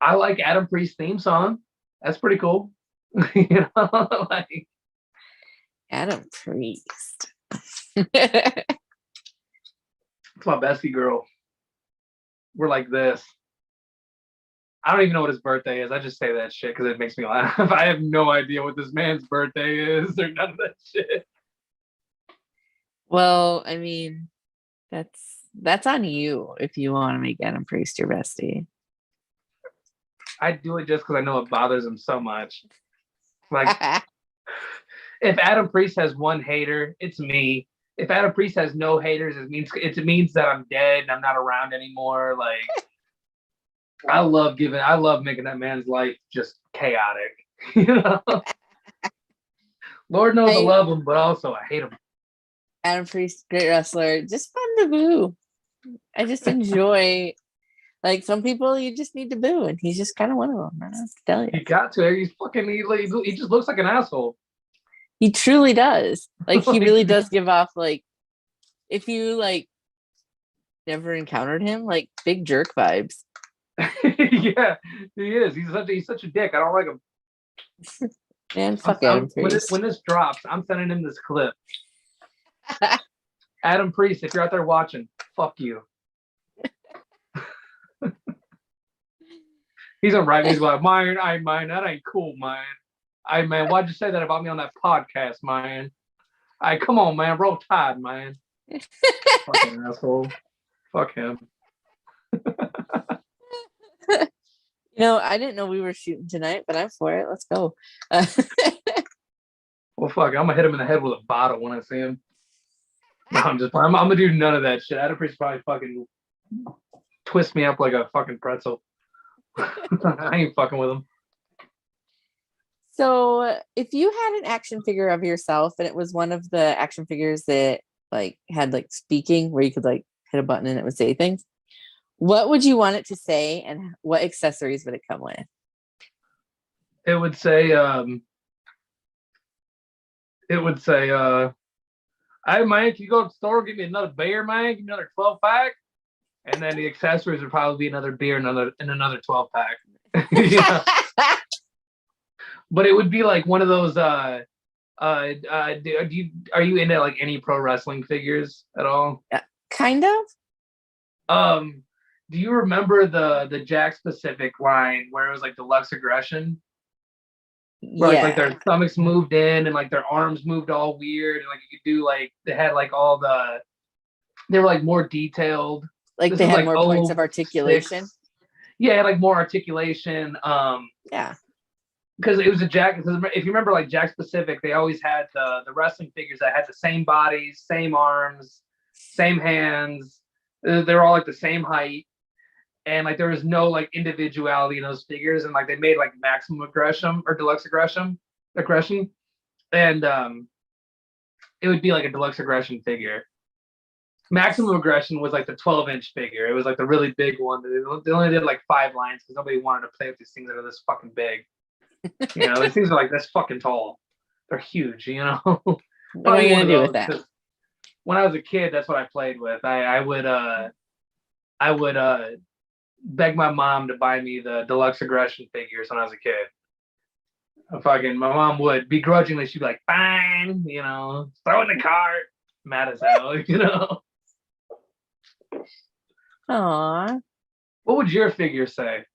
I like Adam Priest's theme song. That's pretty cool. Like Adam Priest. it's my bestie girl. We're like this. I don't even know what his birthday is. I just say that shit because it makes me laugh. I have no idea what this man's birthday is or none of that shit. Well, I mean, that's on you if you want to make Adam Priest your bestie. I do it just because I know it bothers him so much. Like, if Adam Priest has one hater, it's me. If Adam Priest has no haters, it means that I'm dead and I'm not around anymore. Like, I love making that man's life just chaotic. You know, Lord knows I love him, but also I hate him. Adam Priest, great wrestler, just fun to boo. I just enjoy. Like some people, you just need to boo, and he's just kind of one of them. I don't have to tell you. He got to. He's fucking. He just looks like an asshole. He truly does. Like he really does give off like, if you like never encountered him, like big jerk vibes. Yeah, he is. He's such a dick. I don't like him. Man, fuck Adam Priest. When this drops, I'm sending him this clip. Adam Priest, if you're out there watching, fuck you. He's gonna write me. He's like, mine, that ain't cool, man. Man, why'd you say that about me on that podcast, man? Come on, man, roll tide, man. Fucking asshole. Fuck him. I didn't know we were shooting tonight, but I'm for it. Let's go. Well, fuck, I'm gonna hit him in the head with a bottle when I see him. No, I'm gonna do none of that shit. Adam Priest probably fucking twist me up like a fucking pretzel. I ain't fucking with him. So, if you had an action figure of yourself, and it was one of the action figures that like had like speaking, where you could like hit a button and it would say things, what would you want it to say, and what accessories would it come with? It would say, hey man, can you go to the store, give me another beer, man, give me another 12-pack? And then the accessories would probably be another beer and another 12-pack. Yeah. But it would be like one of those are you into like any pro wrestling figures at all? Kind of. Do you remember the Jack Specific line where it was like deluxe aggression? Where like their stomachs moved in and like their arms moved all weird, and like you could do like they had like they were like more detailed. Like they had more points of articulation. Yeah, like more articulation. Yeah. Because it was a Jack. If you remember, like Jack Specific, they always had the wrestling figures that had the same bodies, same arms, same hands. They were all like the same height, and like there was no like individuality in those figures. And like they made like maximum aggression or deluxe aggression, and it would be like a deluxe aggression figure. Maximum Aggression was like the 12-inch figure. It was like the really big one. They only did like 5 lines because nobody wanted to play with these things that are this fucking big. You know, these things are like this fucking tall. They're huge, you know. What are you gonna do with that? When I was a kid, that's what I played with. I would beg my mom to buy me the deluxe aggression figures when I was a kid. My mom would begrudgingly, she'd be like, fine, you know, throw it in the cart. Mad as hell, you know. Aww. What would your figure say?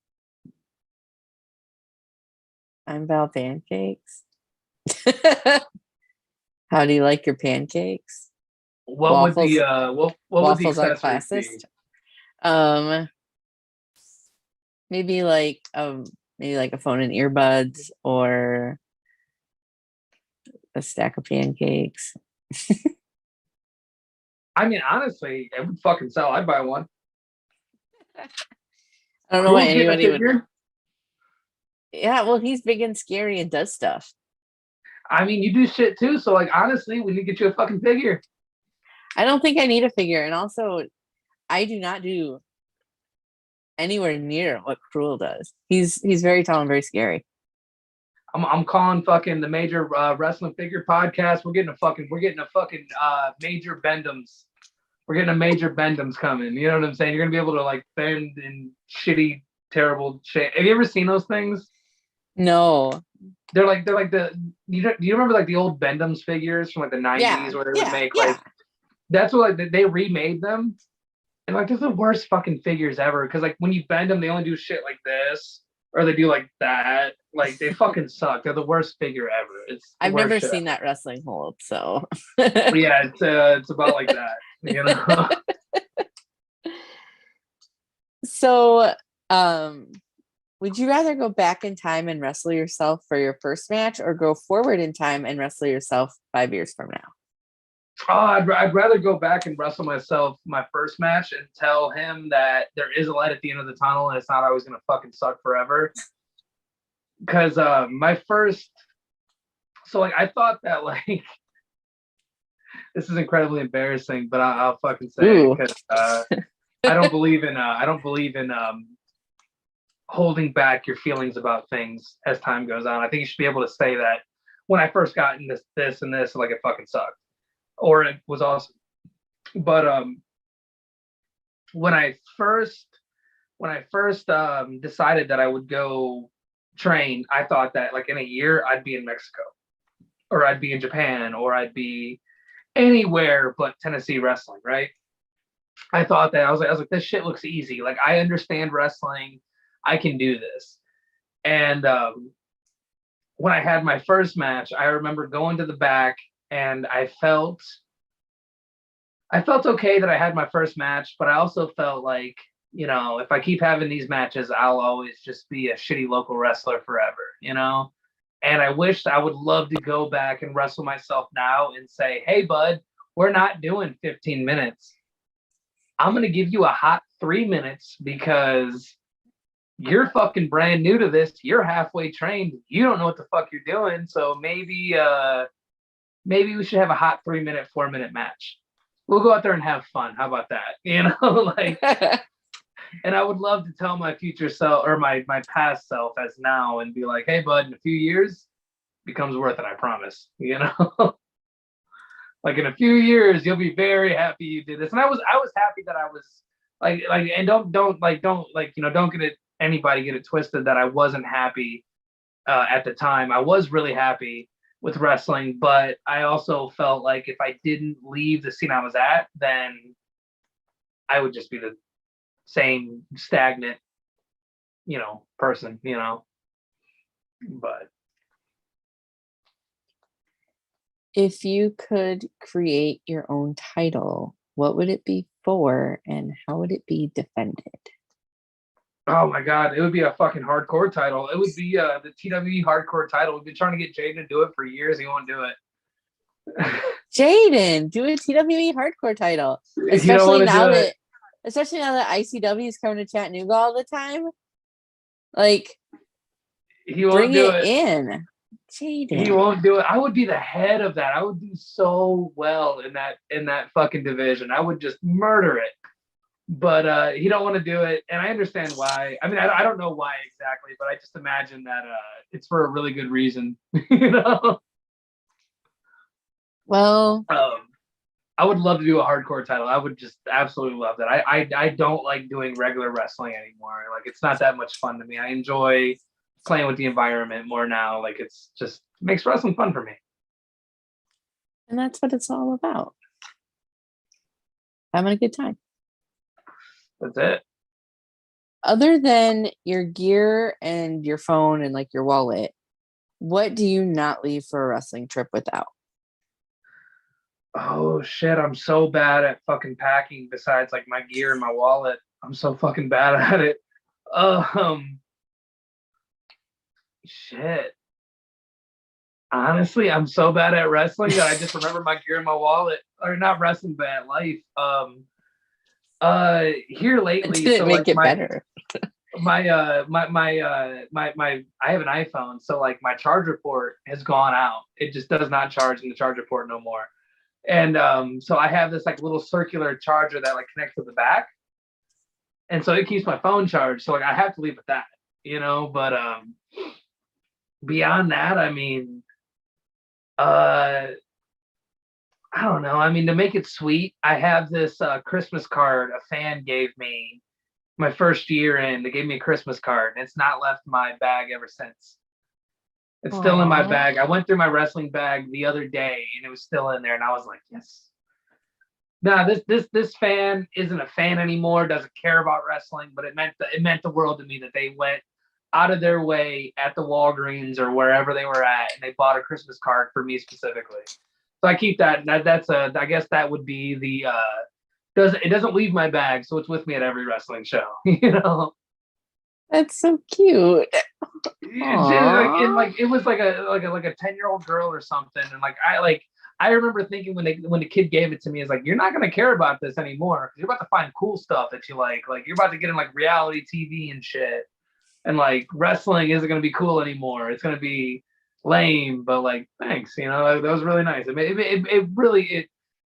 I'm Val Pancakes. How do you like your pancakes? What Waffles, would the what would the waffles are accessories classist. be? Maybe like a phone and earbuds or a stack of pancakes. I mean, honestly, it would fucking sell. I'd buy one. I don't know why anybody would. Figure? Yeah, well, he's big and scary and does stuff. I mean, you do shit too. So, like, honestly, we need to get you a fucking figure. I don't think I need a figure, and also, I do not do anywhere near what Cruel does. He's very tall and very scary. I'm calling fucking the Major Wrestling Figure Podcast. We're getting a fucking Major Bendums. We're getting a Major Bendums coming. You know what I'm saying? You're gonna be able to like bend in shitty, terrible shape. Have you ever seen those things? No. They're like the do you remember like the old Bendums figures from like the 90s where they would make like that's what like they remade them and like they're the worst fucking figures ever because like when you bend them they only do shit like this or they do like that. Like they fucking suck. They're the worst figure ever. I've never seen that wrestling hold, so yeah, it's about like that, you know. So, would you rather go back in time and wrestle yourself for your first match, or go forward in time and wrestle yourself 5 years from now? Oh, I'd rather go back and wrestle myself my first match and tell him that there is a light at the end of the tunnel and it's not always gonna fucking suck forever. Because my first, so like I thought that like this is incredibly embarrassing, but I'll fucking say it because I don't believe in holding back your feelings about things as time goes on. I think you should be able to say that when I first got in this and this, like it fucking sucked. Or it was awesome. But when I first decided that I would go train, I thought that like in a year I'd be in Mexico or I'd be in Japan or I'd be anywhere but Tennessee wrestling, right? I thought that I was like this shit looks easy. Like I understand wrestling. I can do this. And when I had my first match, I remember going to the back and I felt okay that I had my first match, but I also felt like, you know, if I keep having these matches, I'll always just be a shitty local wrestler forever, you know? And I would love to go back and wrestle myself now and say, hey, bud, we're not doing 15 minutes. I'm going to give you a hot 3 minutes because you're fucking brand new to this. You're halfway trained. You don't know what the fuck you're doing. So maybe we should have a hot 3 minute, 4 minute match. We'll go out there and have fun. How about that? You know, like, and I would love to tell my future self or my past self as now and be like, hey, bud, in a few years, it becomes worth it. I promise. You know, like in a few years, you'll be very happy you did this. And I was happy that I was like, and don't get anybody get it twisted that I wasn't happy at the time. I was really happy with wrestling, but I also felt like if I didn't leave the scene I was at, then I would just be the same stagnant, you know, person, you know. But if you could create your own title, what would it be for and how would it be defended? Oh my God, it would be a fucking hardcore title. It would be the TWE hardcore title. We've been trying to get Jaden to do it for years. He won't do it. Jaden, do a TWE hardcore title. Especially now that ICW is coming to Chattanooga all the time. Like, he won't bring do it in. Jaden. He won't do it. I would be the head of that. I would do so well in that fucking division. I would just murder it. But he don't want to do it, and I understand why. I mean, I don't know why exactly, but I just imagine that it's for a really good reason. You know. Well, I would love to do a hardcore title. I would just absolutely love that. I don't like doing regular wrestling anymore. Like, it's not that much fun to me. I enjoy playing with the environment more now. Like, it's just makes wrestling fun for me. and that's what it's all about. Having a good time. That's it. Other than your gear and your phone and like your wallet, what do you not leave for a wrestling trip without? Oh shit, I'm so bad at fucking packing besides like my gear and my wallet. I'm so fucking bad at it. Shit. Honestly, I'm so bad at wrestling that I just remember my gear and my wallet. Or not wrestling, but at life. Here lately, Did it so make like it better? my I have an iPhone, so like my charger port has gone out. It just does not charge in the charger port no more. And so I have this like little circular charger that like connects to the back, and so it keeps my phone charged. So like I have to leave with that, you know. But beyond that, I mean, I don't know. I mean, to make it sweet, I have this Christmas card a fan gave me my first year in. They gave me a Christmas card, and it's not left my bag ever since. It's still in my Aw. bag. I went through my wrestling bag the other day, and it was still in there, and I was like, yes. Nah, this fan isn't a fan anymore. Doesn't care about wrestling, but it meant the world to me that they went out of their way at the Walgreens or wherever they were at, and they bought a Christmas card for me specifically. So I keep that. That's I guess that would be the it doesn't leave my bag, so it's with me at every wrestling show. You know. That's so cute. It was like a 10-year-old girl or something, and I remember thinking when the kid gave it to me, is like, you're not gonna care about this anymore because you're about to find cool stuff that you like you're about to get in like reality TV and shit, and like wrestling isn't gonna be cool anymore. It's gonna be lame, but like thanks, you know, that was really nice.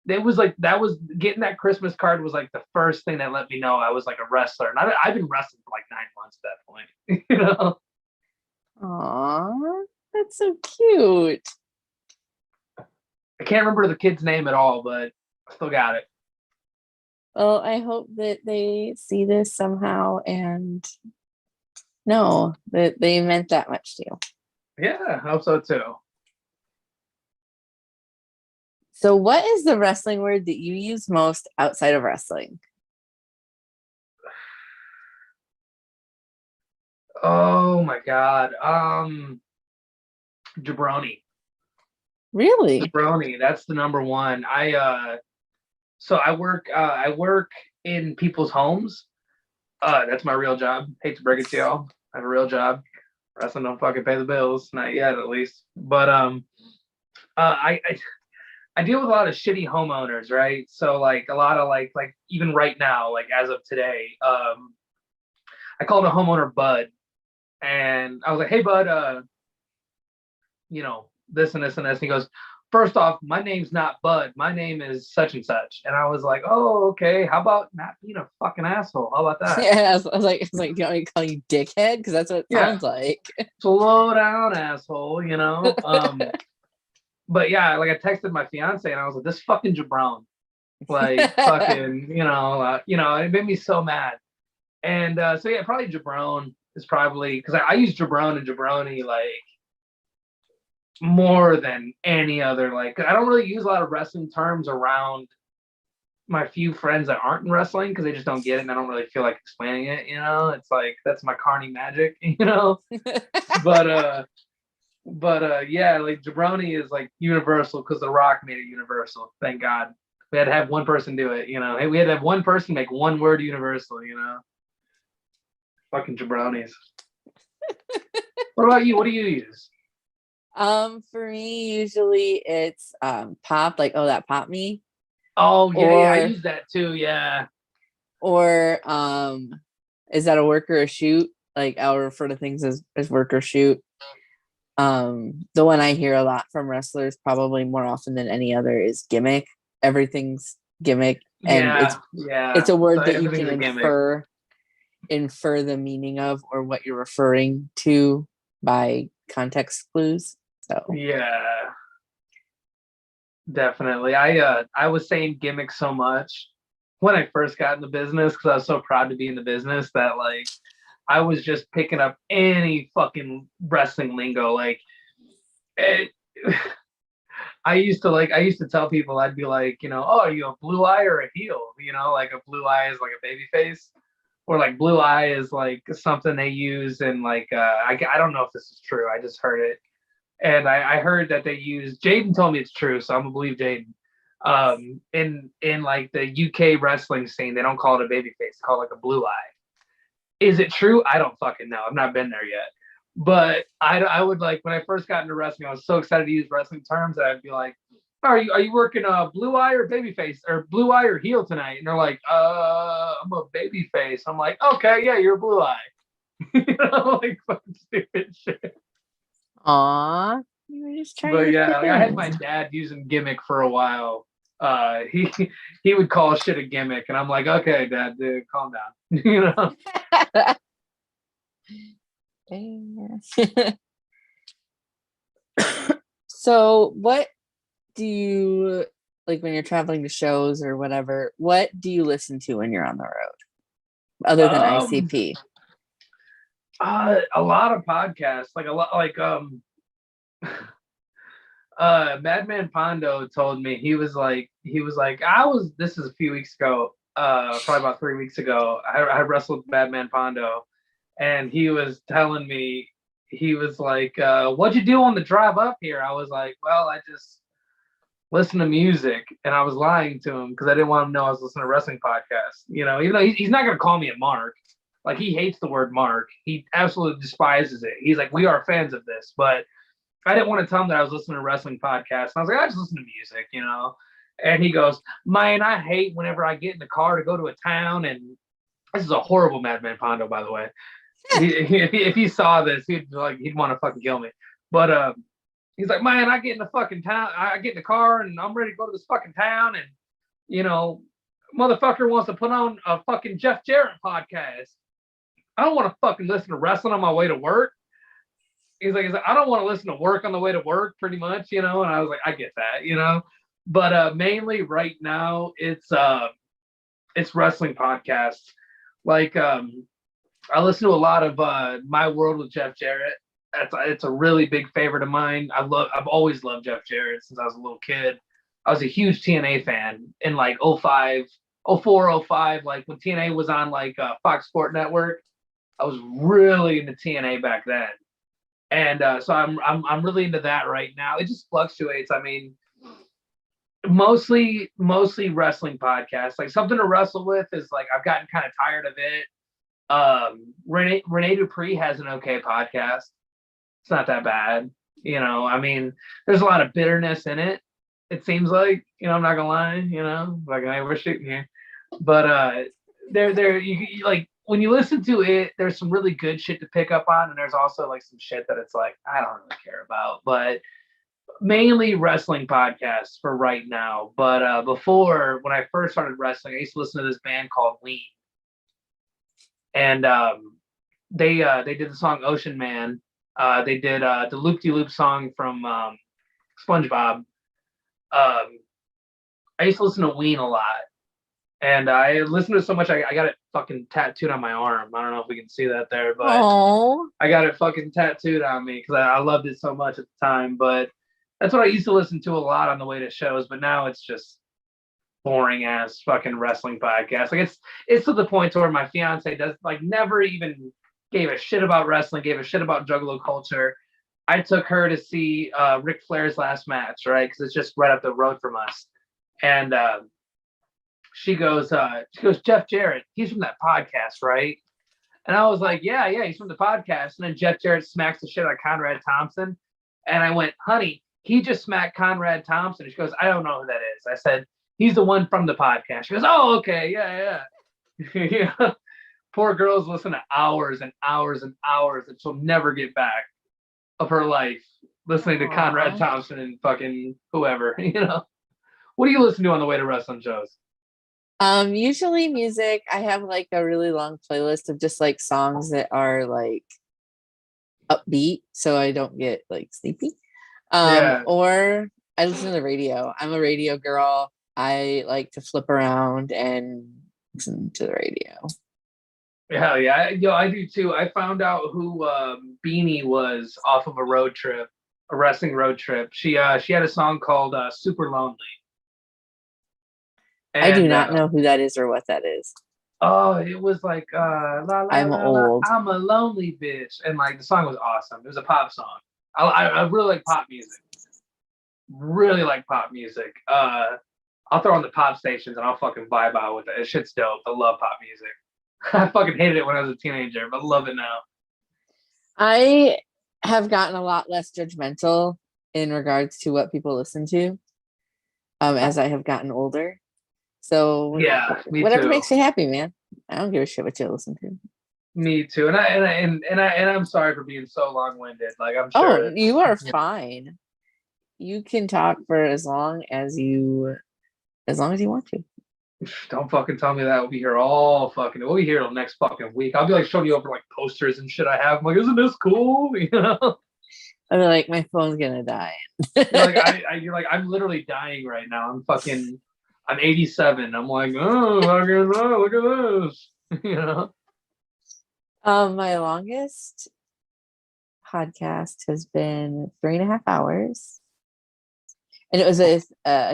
It was like that was getting that Christmas card was like the first thing that let me know I was like a wrestler, and I've been wrestling for like 9 months at that point. You know. Aw, that's so cute. I can't remember the kid's name at all, but I still got it. Well, I hope that they see this somehow and know that they meant that much to you. Yeah, I hope so too. So, what is the wrestling word that you use most outside of wrestling? Oh my god. Jabroni. Really? Jabroni, that's the number one. I work in people's homes. That's my real job. Hate to break it to y'all. I have a real job. Wrestling don't fucking pay the bills. Not yet, at least. But I deal with a lot of shitty homeowners, right? So like a lot of like even right now, like as of today, I called a homeowner Bud, and I was like, hey Bud, you know, this and this and this. And he goes, first off, my name's not Bud. My name is such and such. And I was like, oh, okay. How about not being a fucking asshole? How about that? Yeah, I was like, do you want me to call you dickhead? Because that's what it sounds like. Slow down, asshole, you know? But yeah, like I texted my fiance and I was like, this fucking jabron. Like fucking, you know, it made me so mad. And so yeah, probably jabron is probably because I use jabron and jabroni like more than any other. Like I don't really use a lot of wrestling terms around my few friends that aren't in wrestling because they just don't get it and I don't really feel like explaining it, you know. It's like that's my carny magic, you know. but yeah, like jabroni is like universal because The Rock made it universal. Thank God. We had to have one person do it, you know. Hey, we had to have one person make one word universal, you know. Fucking jabronis. What about you? What do you use? For me, usually it's pop, like, oh, that popped me. Oh yeah, I use that too. Yeah. Or is that a work or a shoot? Like I'll refer to things as work or shoot. The one I hear a lot from wrestlers, probably more often than any other, is gimmick. Everything's gimmick, and Yeah, it's a so word that you everything's can a gimmick. infer the meaning of or what you're referring to by context clues. So Yeah, definitely. I was saying gimmick so much when I first got in the business because I was so proud to be in the business that like I was just picking up any fucking wrestling lingo. Like it, I used to tell people I'd be like, oh, are you a blue eye or a heel? Like a blue eye is like a baby face, or like blue eye is like something they use in like I don't know if this is true. I just heard it, and I heard that they use. Jaden told me it's true, so I'm gonna believe Jaden. In like the UK wrestling scene, they don't call it a baby face; they call it like a blue eye. Is it true? I don't fucking know. I've not been there yet. But I would like when I first got into wrestling, I was so excited to use wrestling terms that I'd be like, are you working blue eye or baby face or blue eye or heel tonight? And they're like, I'm a baby face. I'm like, okay, yeah, you're a blue eye. Like fucking stupid shit. aw, you were just trying But to yeah, fit like I had in. my dad using gimmick for a while. He would call shit a gimmick, and I'm like, okay, dad, dude, calm down. So what do you like when you're traveling to shows or whatever? What do you listen to when you're on the road other than Um, ICP? a lot of podcasts, like a lot, like Madman Pondo told me he was like this is a few weeks ago, probably about 3 weeks ago. I wrestled with Madman Pondo, and he was telling me he was like, "What'd you do on the drive up here?" I was like, "Well, I just listen to music," and I was lying to him because I didn't want him to know I was listening to wrestling podcasts. Even though he's not gonna call me a mark. Like he hates the word mark. He absolutely despises it. He's like, "We are fans of this," but I didn't want to tell him that I was listening to wrestling podcasts. And I was like, I just listen to music. And he goes, man, I hate whenever I get in the car to go to a town. And this is a horrible Madman Pondo, by the way. If he saw this, he'd want to fucking kill me. But he's like, man, I get in the fucking town. I get in the car and I'm ready to go to this fucking town. And, you know, motherfucker wants to put on a fucking Jeff Jarrett podcast. I don't want to fucking listen to wrestling on my way to work. He's like, I don't want to listen to work on the way to work, pretty much. And I was like, I get that. But mainly right now it's wrestling podcasts. Like I listen to a lot of My World with Jeff Jarrett. It's a really big favorite of mine. I've always loved Jeff Jarrett since I was a little kid. I was a huge TNA fan in like 05, 04, 05, like when TNA was on like Fox Sport Network. I was really into TNA back then. And so I'm really into that right now. It just fluctuates. I mean, mostly wrestling podcasts. Like something to wrestle with is like I've gotten kind of tired of it. Rene Dupree has an okay podcast. It's not that bad. I mean, there's a lot of bitterness in it. It seems like, I'm not gonna lie. Like, hey, we're shooting here, but you like when you listen to it, there's some really good shit to pick up on, and there's also like some shit that it's like I don't really care about. But mainly wrestling podcasts for right now. But before, when I first started wrestling, I used to listen to this band called Lean, and they did the song Ocean Man. They did the Loop De Loop song from SpongeBob. I used to listen to Ween a lot. And I listened to it so much, I got it fucking tattooed on my arm. I don't know if we can see that there, but Oh, I got it fucking tattooed on me because I loved it so much at the time. But that's what I used to listen to a lot on the way to shows. But now it's just boring ass fucking wrestling podcast. Like it's to the point to where my fiance does like never even gave a shit about wrestling, gave a shit about Juggalo culture. I took her to see Ric Flair's last match, right? Because it's just right up the road from us, and she goes, Jeff Jarrett, he's from that podcast, right? And I was like, yeah, he's from the podcast. And then Jeff Jarrett smacks the shit out of Conrad Thompson. And I went, honey, he just smacked Conrad Thompson. She goes, I don't know who that is. I said, he's the one from the podcast. She goes, oh, okay, yeah. Yeah. Poor girls listen to hours and hours and hours that she'll never get back of her life, listening to Conrad Thompson and fucking whoever, What do you listen to on the way to wrestling shows? Usually music. I have like a really long playlist of just like songs that are like upbeat, so I don't get like sleepy. Or I listen to the radio. I'm a radio girl. I like to flip around and listen to the radio. Hell yeah, I do too. I found out who Beanie was off of a road trip, a wrestling road trip. She had a song called "Super Lonely." And, I do not know who that is or what that is. Oh, it was like la, la, I'm la, old. La, I'm a lonely bitch, and like the song was awesome. It was a pop song. I really like pop music. Really like pop music. I'll throw on the pop stations and I'll fucking vibe out with it. It shit's dope. I love pop music. I fucking hated it when I was a teenager, but love it now. I have gotten a lot less judgmental in regards to what people listen to as I have gotten older. So yeah, whatever makes you happy, man. I don't give a shit what you listen to. Me too. And I'm sorry for being so long-winded. Like I'm sure. Oh, you are fine. You can talk for as long as you want to. Don't fucking tell me that. We'll be here we'll be here till next fucking week. I'll be like showing you over like posters and shit I have. I'm like, isn't this cool? I'll be like, my phone's gonna die. You're like, I'm literally dying right now. I'm 87. I'm like, oh, look at this. My longest podcast has been 3.5 hours. And it was a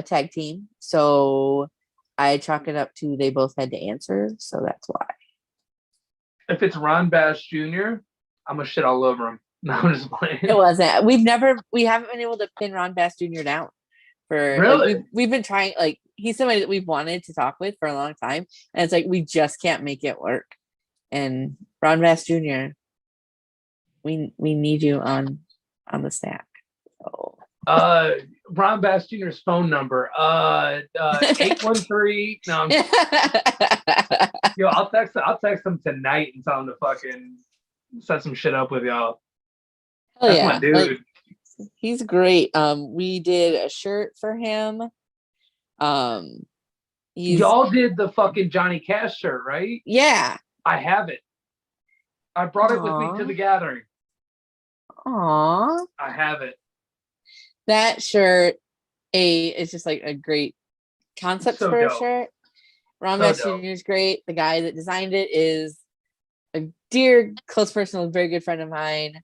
tag team. So I chalk it up to they both had to answer. So that's why. If it's Ron Bass Jr., I'm going to shit all over him. No, I'm just playing. It wasn't. We haven't been able to pin Ron Bass Jr. down. Really? Like, we've been trying, like, he's somebody that we've wanted to talk with for a long time. And it's like, we just can't make it work. And Ron Bass Jr., we need you on the stack. So. Ron Bass Jr.'s phone number, 813. No, I'll text him tonight and tell him to fucking set some shit up with y'all. Hell That's yeah. my dude. Like, he's great. We did a shirt for him. Y'all did the fucking Johnny Cash shirt, right? Yeah. I have it. I brought it with me to the gathering. Aww. I have it. That shirt is just like a great concept for a shirt. Ron Bass Jr. is great. The guy that designed it is a dear close personal, very good friend of mine.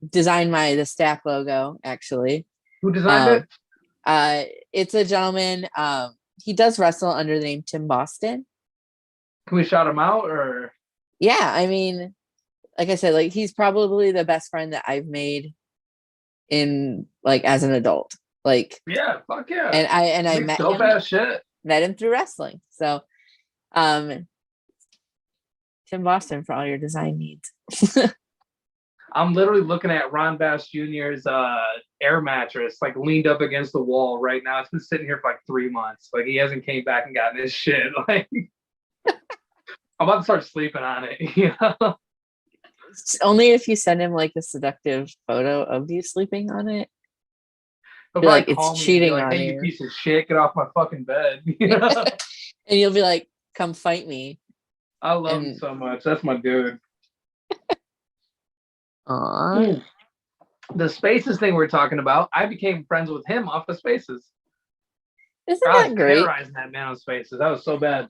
Designed the stack logo, actually. Who designed it? It's a gentleman. He does wrestle under the name Tim Boston. Can we shout him out or? Yeah, I mean, like I said, like he's probably the best friend that I've made in like as an adult. Like yeah, fuck yeah. And I met him through wrestling. So Tim Boston for all your design needs. I'm literally looking at Ron Bass Jr.'s air mattress, like leaned up against the wall right now. It's been sitting here for like 3 months. Like he hasn't came back and gotten his shit. Like I'm about to start sleeping on it. Only if you send him like a seductive photo of you sleeping on it. Like it's cheating on you piece of shit, get off my fucking bed. And you'll be like, come fight me. I love him so much. That's my dude. Aww. The Spaces thing we're talking about, I became friends with him off of Spaces. Isn't that great? Terrorizing that man on Spaces. That was so bad.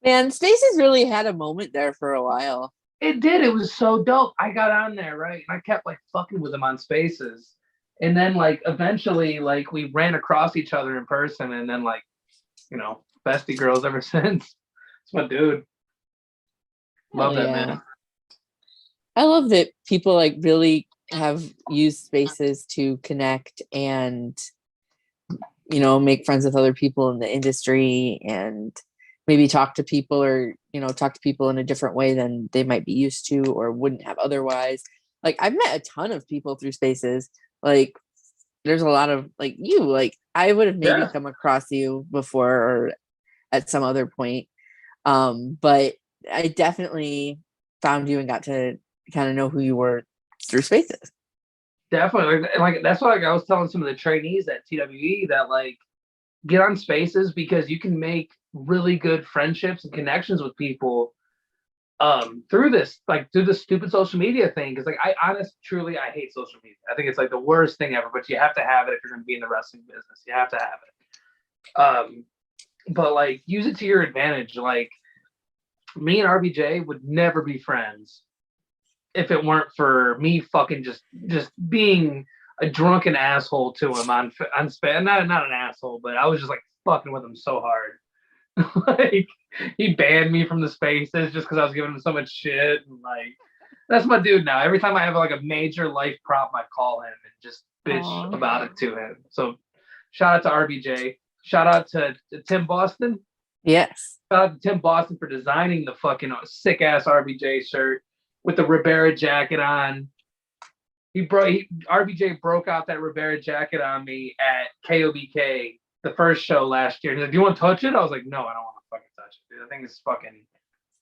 Man, Spaces really had a moment there for a while. It did. It was so dope. I got on there, right? And I kept like fucking with him on Spaces. And then like eventually like we ran across each other in person and then like, bestie girls ever since. It's my dude. Love that man. I love that people like really have used Spaces to connect and make friends with other people in the industry and maybe talk to people or talk to people in a different way than they might be used to or wouldn't have otherwise. Like I've met a ton of people through Spaces. Like there's a lot of like you, like I would have maybe come across you before or at some other point. But I definitely found you and got to kind of know who you were through spaces. Definitely. Like that's what I was telling some of the trainees at TWE that like get on spaces because you can make really good friendships and connections with people through this stupid social media thing. Because like truly I hate social media. I think it's like the worst thing ever, but you have to have it if you're going to be in the wrestling business. You have to have it. But like use it to your advantage. Like me and RBJ would never be friends if it weren't for me fucking just being a drunken asshole to him on not an asshole, but I was just like fucking with him so hard. Like he banned me from the spaces just because I was giving him so much shit. And like that's my dude now. Every time I have like a major life problem, I call him and just bitch about it to him. So shout out to RBJ. Shout out to Tim Boston. Yes. Shout out to Tim Boston for designing the fucking sick ass RBJ shirt with the Rivera jacket on. RBJ broke out that Rivera jacket on me at KOBK, the first show last year. He's like, "Do you want to touch it?" I was like, "No, I don't want to fucking touch it, dude. I think it's fucking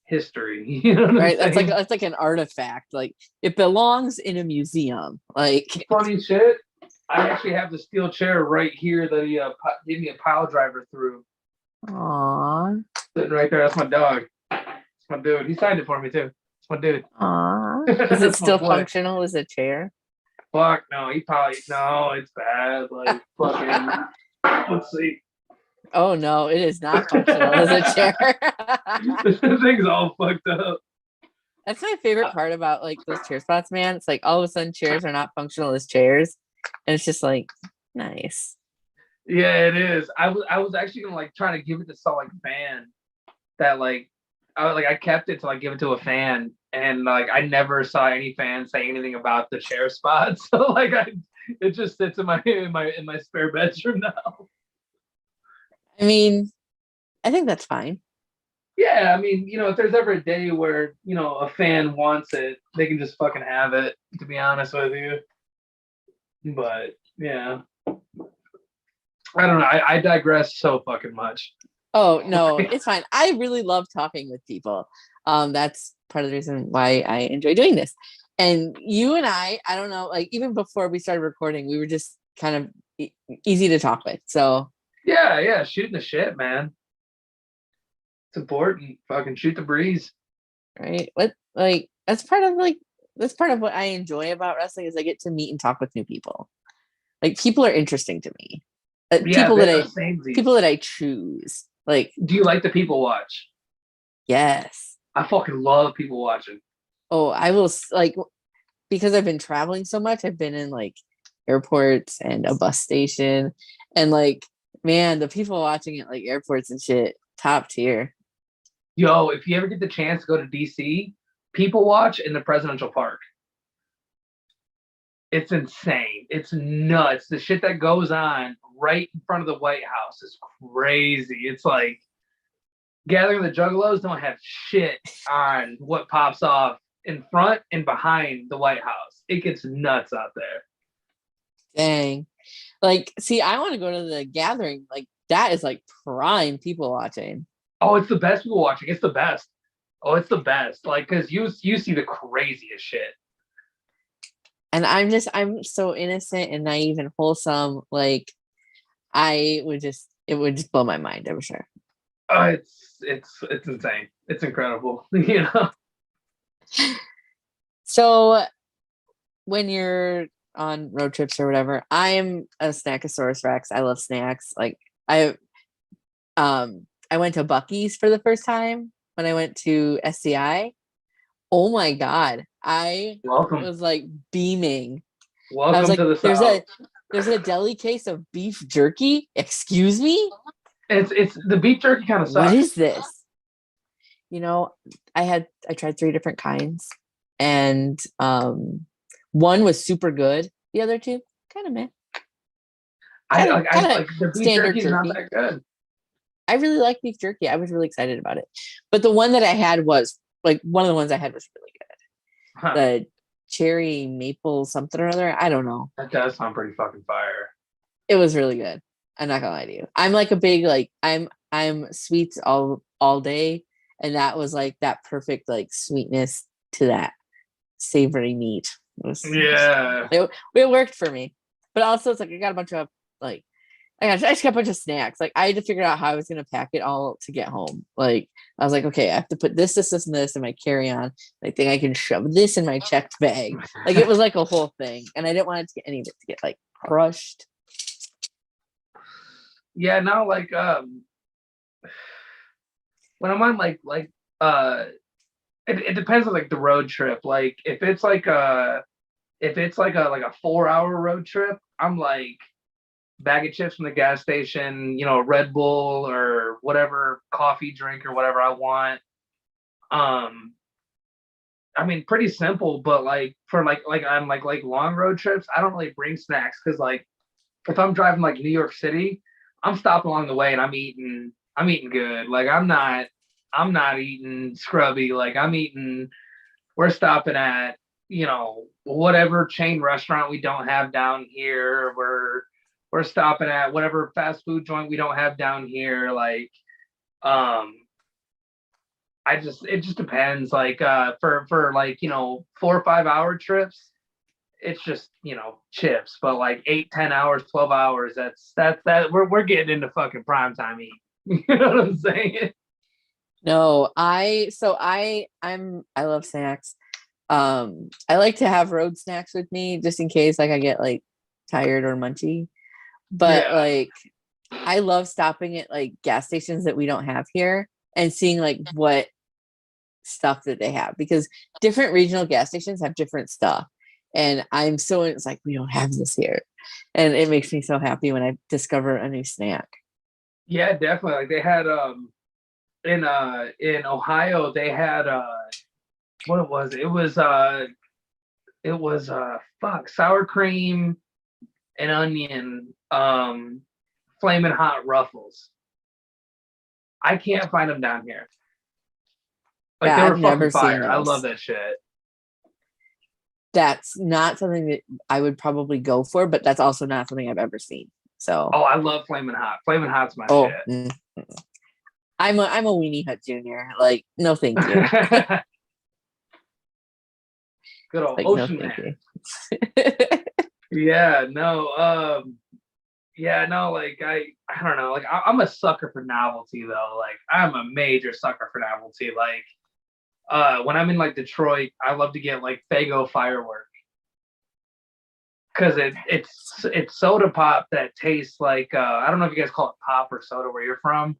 history." You know what right? I'm saying? That's like an artifact. Like it belongs in a museum. Like funny shit. I actually have the steel chair right here that he gave me a pile driver through. Aww. Sitting right there. That's my dog. That's my dude. He signed it for me too. It's my dude. Aww. Is it still functional as a chair? Fuck no. No, it's bad. Like fucking. Let's see. Oh no, it is not functional as a chair. This thing's all fucked up. That's my favorite part about like those chair spots, man. It's like all of a sudden chairs are not functional as chairs, and it's just like nice. Yeah, it is. I was actually gonna like try to give it to some like fan that I kept it to like give it to a fan, and like I never saw any fan say anything about the chair spot. So like it just sits in my spare bedroom now. I mean, I think that's fine. Yeah, I mean, if there's ever a day where, a fan wants it, they can just fucking have it, to be honest with you. But, yeah. I don't know. I digress so fucking much. Oh, no, it's fine. I really love talking with people. That's part of the reason why I enjoy doing this. And you and I don't know, like even before we started recording, we were just kind of easy to talk with. So yeah, shooting the shit, man. It's important. Fucking shoot the breeze. Right. That's part of what I enjoy about wrestling is I get to meet and talk with new people. Like people are interesting to me. People that I choose. Like, do you like the people watch? Yes. I fucking love people watching. Oh, I will like because I've been traveling so much. I've been in like airports and a bus station, and like, man, the people watching at like airports and shit, top tier. Yo, if you ever get the chance to go to DC, people watch in the presidential park. It's insane. It's nuts. The shit that goes on right in front of the White House is crazy. It's like Gathering the Juggalos don't have shit on what pops off in front and behind the White House. It gets nuts out there. Dang. Like, see, I want to go to the Gathering. Like, that is like prime people watching. Oh, it's the best people watching. It's the best. Oh, it's the best. Like, because you see the craziest shit. And I'm so innocent and naive and wholesome. Like, it would just blow my mind, I'm sure. It's insane. It's incredible. So when you're on road trips or whatever, I am a snackosaurus rex. I love snacks. Like I went to Buc-ee's for the first time when I went to SCI. Oh my God. I was like beaming. Welcome I was like, to the South. There's a deli case of beef jerky. Excuse me? It's the beef jerky kind of sucks. What is this? I tried 3 different kinds, and one was super good. The other 2 kind of meh. I like the beef jerky is not that good. I really like beef jerky. I was really excited about it. But the one that I had was like one of the ones I had was really good. Huh. The cherry maple something or other. I don't know. That does sound pretty fucking fire. It was really good. I'm not gonna lie to you. I'm like a big I'm sweets all day, and that was like that perfect like sweetness to that. savory meat. Yeah. It worked for me. But also it's like I got a bunch of like I just got a bunch of snacks. Like I had to figure out how I was gonna pack it all to get home. Like I was like, okay, I have to put this and this in my carry-on. I think I can shove this in my checked bag. Like it was like a whole thing. And I didn't want it to get any of it to get like crushed. Yeah, no, like when I'm on it depends on like the road trip. Like if it's like a 4-hour road trip, I'm like bag of chips from the gas station, you know, Red Bull or whatever coffee drink or whatever I want. I mean, pretty simple, but like for like on like long road trips, I don't really bring snacks because like if I'm driving like New York City, I'm stopping along the way and I'm eating good. Like I'm not eating scrubby. Like we're stopping at, you know, whatever chain restaurant we don't have down here. We're stopping at whatever fast food joint we don't have down here. Like, it just depends. Like, for like, you know, 4 or 5 hour trips, it's just, you know, chips. But like 8, 10 hours, 12 hours, that we're getting into fucking prime time eat. You know what I'm saying? No, I love snacks. I like to have road snacks with me just in case like I get like tired or munchy. But like I love stopping at like gas stations that we don't have here and seeing like what stuff that they have, because different regional gas stations have different stuff. And it's like we don't have this here. And it makes me so happy when I discover a new snack. Yeah, definitely. Like they had in Ohio, they had what was it? It was sour cream and onion flaming hot Ruffles. I can't find them down here. Like Yeah, they were I've fucking never seen fire. I those. love that shit. That's not something that I would probably go for, but that's also not something I've ever seen. So I love flaming hot. Flaming hot's my shit. I'm a Weenie Hut Junior. Like, no thank you. Good old like, ocean no, man. Yeah, no, like I don't know. Like I'm a sucker for novelty though. Like I'm a major sucker for novelty. Like when I'm in like Detroit, I love to get like Faygo firework. Cause it's soda pop that tastes like I don't know if you guys call it pop or soda where you're from.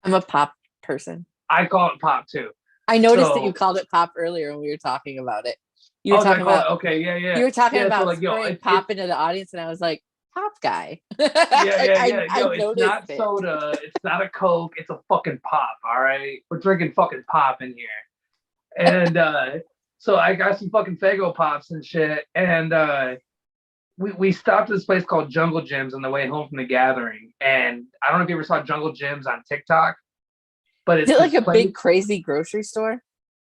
I'm a pop person. I call it pop too. I noticed that you called it pop earlier when we were talking about it. You were talking about okay, yeah. You were talking about so like, spraying pop into the audience, and I was like, pop guy. Yeah. I It's not soda. It's not a Coke. It's a fucking pop. All right, we're drinking fucking pop in here. And so I got some fucking Faygo pops and shit. And we stopped at this place called Jungle Gyms on the way home from the gathering. And I don't know if you ever saw Jungle Gyms on TikTok, but is it like a big crazy grocery store?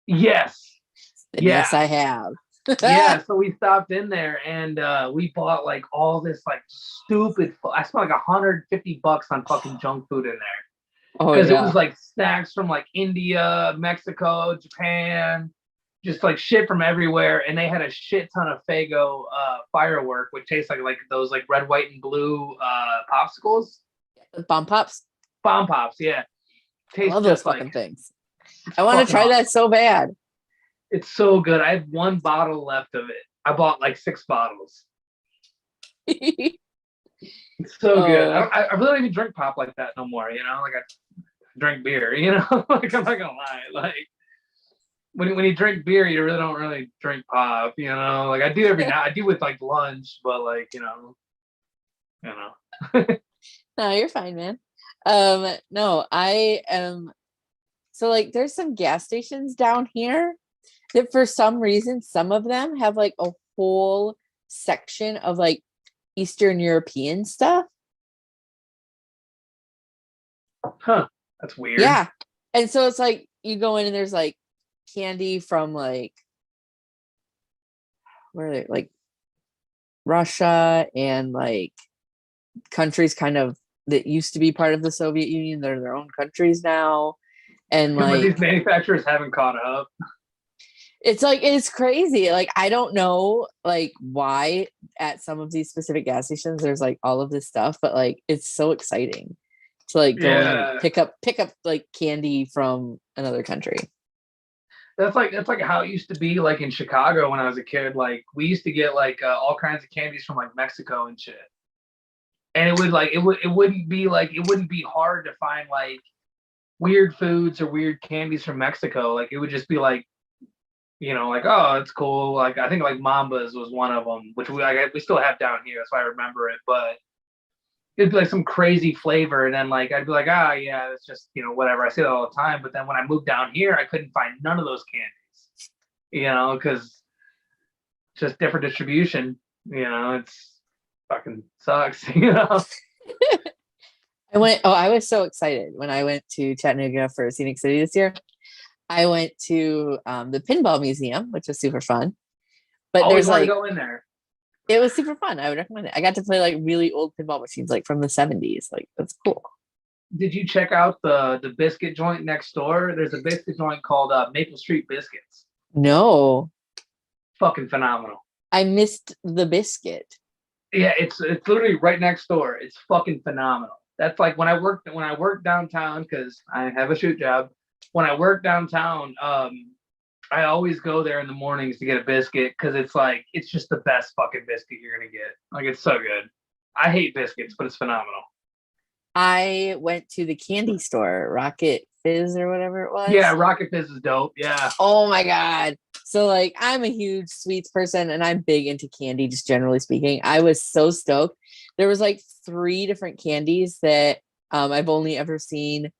Yes. Yes, I have. Yeah, so we stopped in there and we bought like all this like stupid. I spent like $150 on fucking junk food in there because it was like snacks from like India, Mexico, Japan, just like shit from everywhere. And they had a shit ton of Faygo firework, which tastes like those like red, white, and blue popsicles. Bomb pops. Bomb pops, yeah. Tastes I love those fucking things. I want to try that so bad. It's so good. I have 1 bottle left of it. I bought like 6 bottles. It's so good. I really don't even drink pop like that no more. You know, like I drink beer. You know, like I'm not gonna lie. Like when you drink beer, you really don't really drink pop. You know, like I do every now. I do with like lunch, but like you know. No, you're fine, man. No, I am. So like, there's some gas stations down here that for some reason, some of them have like a whole section of like Eastern European stuff. Huh. That's weird. Yeah. And so it's like you go in and there's like candy from like where are they, like Russia and like countries kind of that used to be part of the Soviet Union. They're their own countries now. And like these manufacturers haven't caught up. It's like, it's crazy. Like, I don't know like why at some of these specific gas stations there's like all of this stuff, but like it's so exciting to like go in and Yeah. pick up like candy from another country. That's like how it used to be like in Chicago when I was a kid. Like we used to get like all kinds of candies from like Mexico and shit. And it wouldn't be hard to find like weird foods or weird candies from Mexico. Like it would just be like, like, oh, it's cool. Like I think like Mambas was one of them, which we still have down here. That's why I remember it. But it'd be like some crazy flavor, and then like I'd be like, ah, yeah, it's just whatever. I say that all the time. But then when I moved down here, I couldn't find none of those candies, because just different distribution. It's fucking sucks. I was so excited when I went to Chattanooga for Scenic City this year. I went to the Pinball Museum, which was super fun. But Always there's want to like, go in there. it was super fun. I would recommend it. I got to play like really old pinball machines, like from the 70s. Like, that's cool. Did you check out the biscuit joint next door? There's a biscuit joint called Maple Street Biscuits. No, Fucking phenomenal. I missed the biscuit. Yeah, it's literally right next door. It's fucking phenomenal. That's like when I worked downtown, because I have a shoot job. When I work downtown, I always go there in the mornings to get a biscuit, because it's just the best fucking biscuit you're gonna get. Like it's so good. I hate biscuits, but it's phenomenal. I went to the candy store, Rocket Fizz or whatever it was. Yeah, Rocket Fizz is dope. Yeah. Oh my God. So like, I'm a huge sweets person and I'm big into candy, just generally speaking. I was so stoked. There was like 3 different candies that I've only ever seen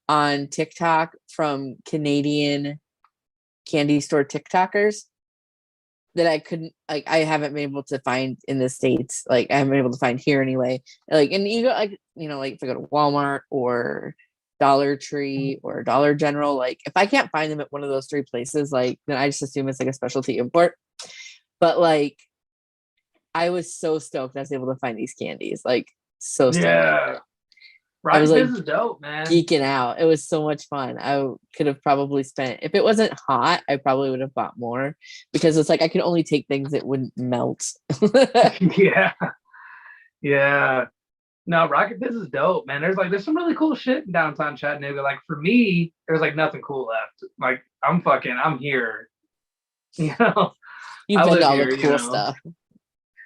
on TikTok from Canadian candy store TikTokers that I couldn't, like, I haven't been able to find in the States. Like, I haven't been able to find here anyway. Like, and you go, like, like if I go to Walmart or Dollar Tree or Dollar General, like if I can't find them at one of those 3 places, like then I just assume it's like a specialty import. But like, I was so stoked I was able to find these candies. Like, so stoked. Yeah. I was like This is dope, man. geeking out. It was so much fun. I could have probably spent, if it wasn't hot, I probably would have bought more, because it's like I could only take things that wouldn't melt. Yeah. Yeah. No, Rocket Fizz is dope, man. There's some really cool shit in downtown Chattanooga. Like for me, there's like nothing cool left. Like I'm here. You've been to all the cool stuff.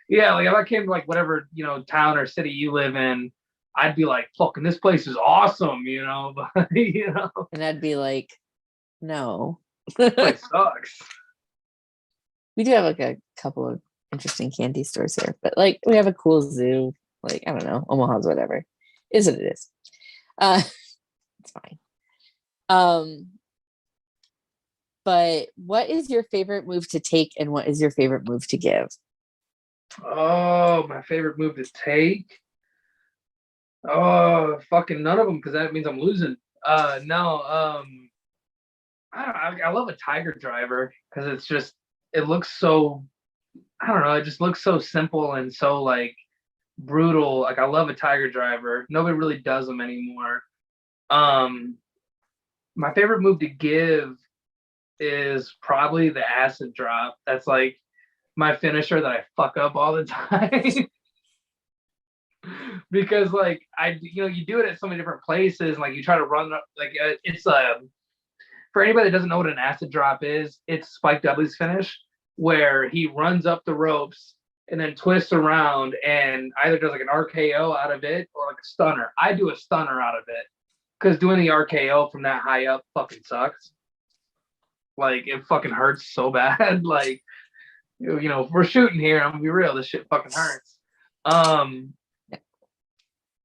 Yeah, like if I came to like whatever, town or city you live in, I'd be like, fucking this place is awesome, but And I'd be like, no. this place sucks. We do have like a couple of interesting candy stores here, but like we have a cool zoo. Like, I don't know, Omaha's whatever. Is what it is. It's fine. But what is your favorite move to take and what is your favorite move to give? Oh, my favorite move to take. Oh, fucking none of them, because that means I'm losing. No. I love a tiger driver, because it looks so, I don't know, it just looks so simple and so like brutal. Like I love a tiger driver. Nobody really does them anymore. My favorite move to give is probably the acid drop. That's like my finisher that I fuck up all the time. Because like you do it at so many different places, like you try to run like it's for anybody that doesn't know what an acid drop is, it's Spike Dudley's finish, where he runs up the ropes and then twists around and either does like an RKO out of it or like a stunner. I do a stunner out of it, because doing the RKO from that high up fucking sucks. Like it fucking hurts so bad. Like if we're shooting here, I'm gonna be real, this shit fucking hurts.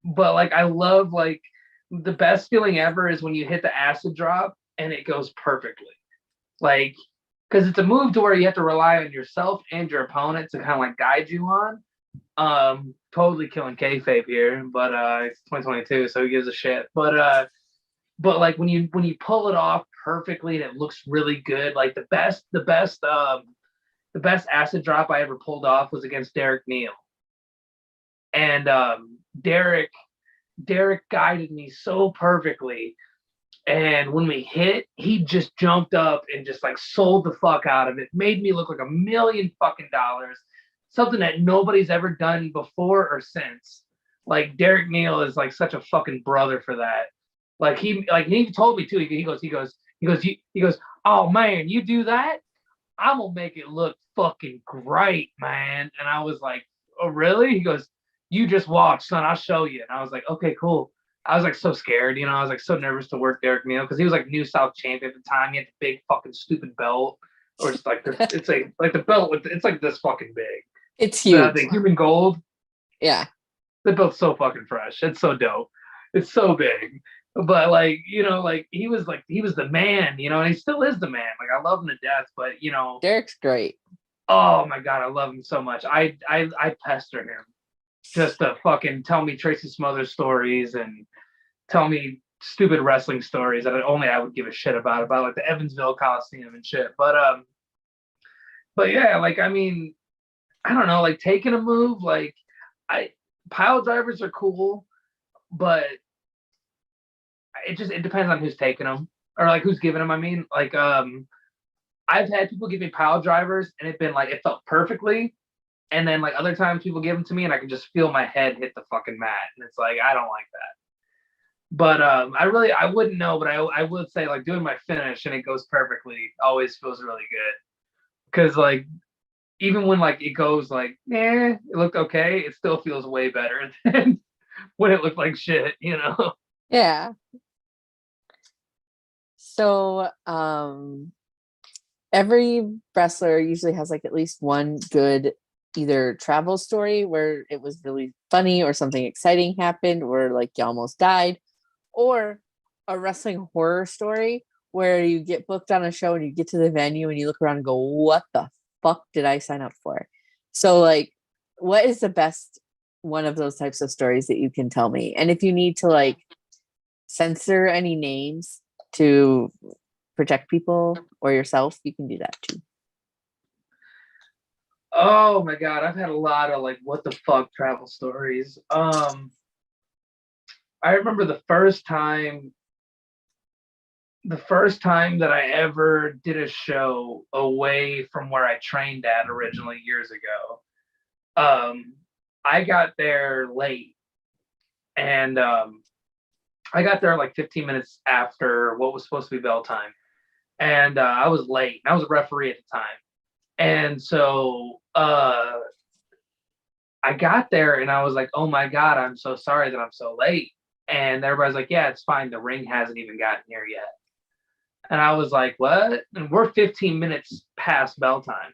But like I love, like the best feeling ever is when you hit the acid drop and it goes perfectly. Like, because it's a move to where you have to rely on yourself and your opponent to kind of like guide you on. Totally killing kayfabe here, but it's 2022, so who gives a shit? But like when you pull it off perfectly and it looks really good, like the best acid drop I ever pulled off was against Derek Neal. And Derek guided me so perfectly, And when we hit, he just jumped up and just like sold the fuck out of it. Made me look like $1 million. Something that nobody's ever done before or since. Like Derek Neal is like such a fucking brother for that. Like he told me too. He goes, oh man, you do that? I'm gonna make it look fucking great, man. And I was like, oh really? He goes, you just watch, son. I'll show you. And I was like, okay, cool. I was like so scared, I was like so nervous to work Derek Neal because he was like New South champion at the time. He had the big fucking stupid belt, or it's like it's like the belt with it's like this fucking big. It's huge. The human gold. Yeah, the belt's so fucking fresh. It's so dope. It's so big. But like he was the man, and he still is the man. Like I love him to death, but Derek's great. Oh my god, I love him so much. I pester him just to fucking tell me Tracy Smothers stories and tell me stupid wrestling stories that only I would give a shit about like the Evansville Coliseum and shit. But yeah, like I mean, I don't know, like taking a move, like pile drivers are cool, but it depends on who's taking them or like who's giving them. I mean, like I've had people give me pile drivers and it felt perfectly. And then like other times people give them to me and I can just feel my head hit the fucking mat. And it's like, I don't like that. But I wouldn't know, but I would say like doing my finish and it goes perfectly always feels really good. Cause like, even when like it goes like, it looked okay, it still feels way better than when it looked like shit, Yeah. So, every wrestler usually has like at least one good either travel story where it was really funny or something exciting happened or like you almost died, or a wrestling horror story where you get booked on a show and you get to the venue and you look around and go, what the fuck did I sign up for? So like, what is the best one of those types of stories that you can tell me? And if you need to like censor any names to protect people or yourself, you can do that too. Oh my god, I've had a lot of like what the fuck travel stories. I remember the first time that I ever did a show away from where I trained at originally years ago. I got there late, and I got there like 15 minutes after what was supposed to be bell time, and I was late. I was a referee at the time. And so I got there and I was like, oh my God, I'm so sorry that I'm so late. And everybody's like, yeah, it's fine. The ring hasn't even gotten here yet. And I was like, what? And we're 15 minutes past bell time.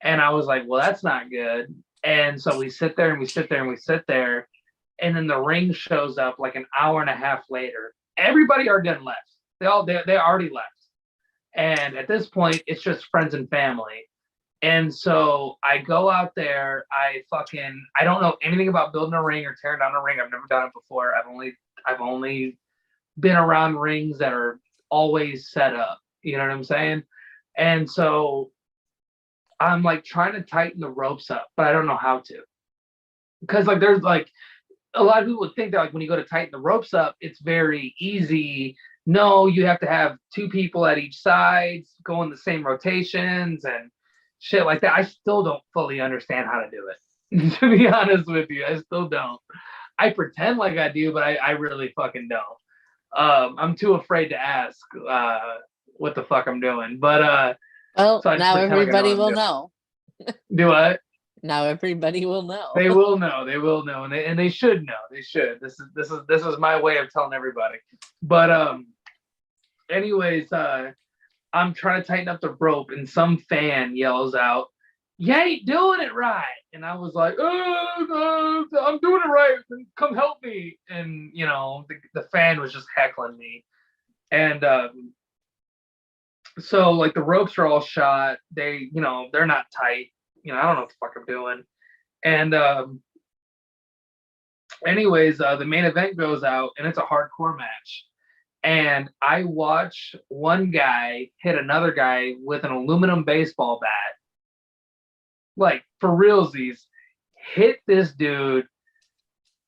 And I was like, well, that's not good. And so we sit there and we sit there and we sit there. And then the ring shows up like an hour and a half later. Everybody already done left. They already left. And at this point, it's just friends and family. And so I go out there, I don't know anything about building a ring or tearing down a ring. I've never done it before. I've only been around rings that are always set up. You know what I'm saying? And so I'm like trying to tighten the ropes up, but I don't know how to. Because like there's like a lot of people would think that like when you go to tighten the ropes up, it's very easy. No, you have to have two people at each side, go in the same rotations and shit like that. I still don't fully understand how to do it. To be honest with you, I still don't. I pretend like I do, but I really fucking don't. I'm too afraid to ask what the fuck I'm doing. But well, so now everybody will know. Do what? Now everybody will know. They will know. They will know, and they should know. They should. This is my way of telling everybody. But anyways, I'm trying to tighten up the rope, and some fan yells out, "You ain't doing it right!" And I was like, "Oh, I'm doing it right. Come help me!" And the fan was just heckling me, and so like the ropes are all shot. They're not tight. I don't know what the fuck I'm doing. And anyways, the main event goes out, and it's a hardcore match. And I watch one guy hit another guy with an aluminum baseball bat. Like, for realsies, hit this dude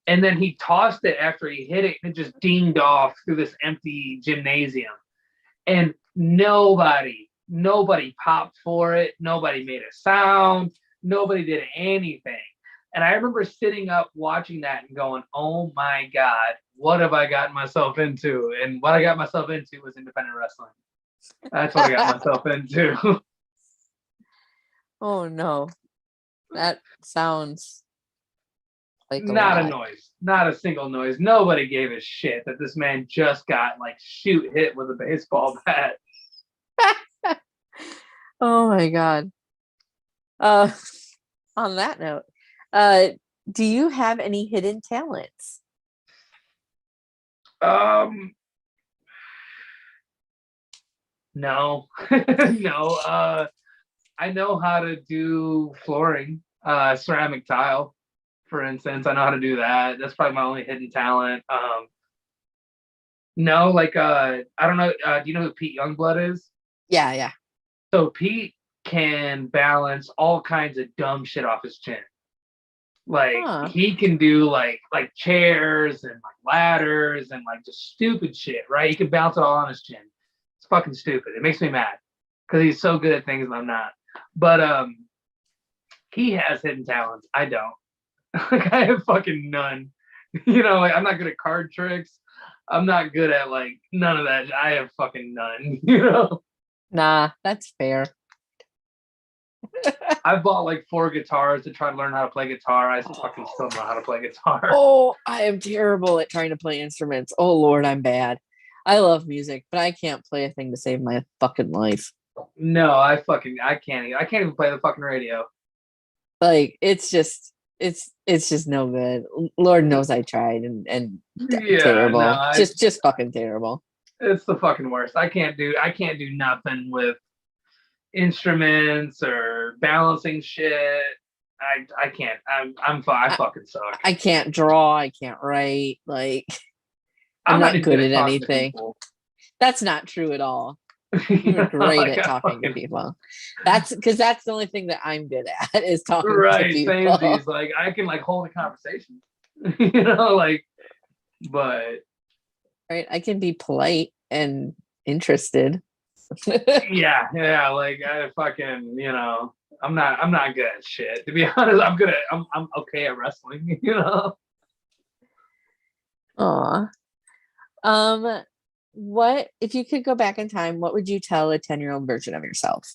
And then he tossed it after he hit it, and it just dinged off through this empty gymnasium. And nobody popped for it. Nobody made a sound. Nobody did anything. And I remember sitting up watching that and going, oh my God, what have I gotten myself into? And what I got myself into was independent wrestling. That's what I got myself into. Oh no. That sounds like not a noise. Not a single noise. Nobody gave a shit that this man just got like hit with a baseball bat. Oh my God. On that note, do you have any hidden talents? No. No. I know how to do flooring, ceramic tile, for instance. I know how to do that. That's probably my only hidden talent. No, like I don't know. Do you know who Pete Youngblood is? Yeah. So Pete can balance all kinds of dumb shit off his chin. Like he can do like chairs and like ladders and like just stupid shit, right? He can bounce it all on his chin. It's fucking stupid. It makes me mad because he's so good at things and I'm not. But he has hidden talents. I don't. Like I have fucking none. You know, like I'm not good at card tricks. I'm not good at like none of that. I have fucking none. You know. Nah, that's fair. I bought like 4 guitars to try to learn how to play guitar. I fucking still know how to play guitar. Oh, I am terrible at trying to play instruments. Oh Lord, I'm bad. I love music, but I can't play a thing to save my fucking life. No, I can't even play the fucking radio. Like it's just no good. Lord knows I tried and terrible. No, just fucking terrible. It's the fucking worst. I can't do nothing with instruments or balancing shit. I can't. I fucking suck. I can't draw. I can't write. Like I'm not good at anything. That's not true at all. You're great like at talking to people. That's because that's the only thing that I'm good at is talking to people. Right, same. Like I can like hold a conversation, you know, like, but right, I can be polite and interested. yeah, like I fucking, you know, I'm not good at shit. To be honest, I'm okay at wrestling, you know. Aw. What if you could go back in time, what would you tell a 10-year-old version of yourself?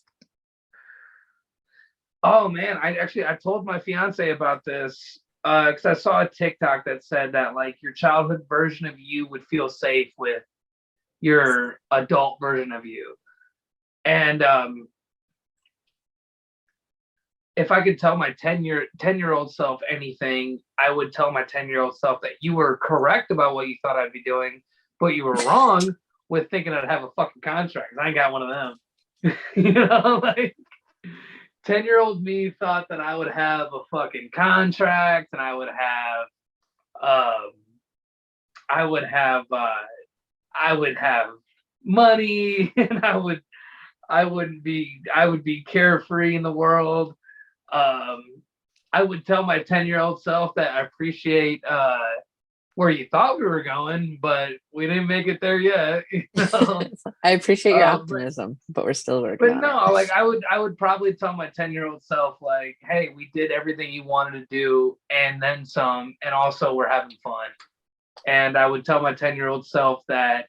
Oh man, I told my fiance about this because I saw a TikTok that said that like your childhood version of you would feel safe with your adult version of you. And if I could tell my 10-year-old self anything, I would tell my 10-year-old self that you were correct about what you thought I'd be doing, but you were wrong with thinking I'd have a fucking contract. I ain't got one of them. You know, like 10-year-old me thought that I would have a fucking contract and I would have money and I would be carefree in the world. I would tell my 10-year-old self that I appreciate where you thought we were going, but we didn't make it there yet. You know? I appreciate your optimism, but we're still working. But no, like I would probably tell my 10-year-old self, like, hey, we did everything you wanted to do and then some, and also we're having fun. And I would tell my 10-year-old self that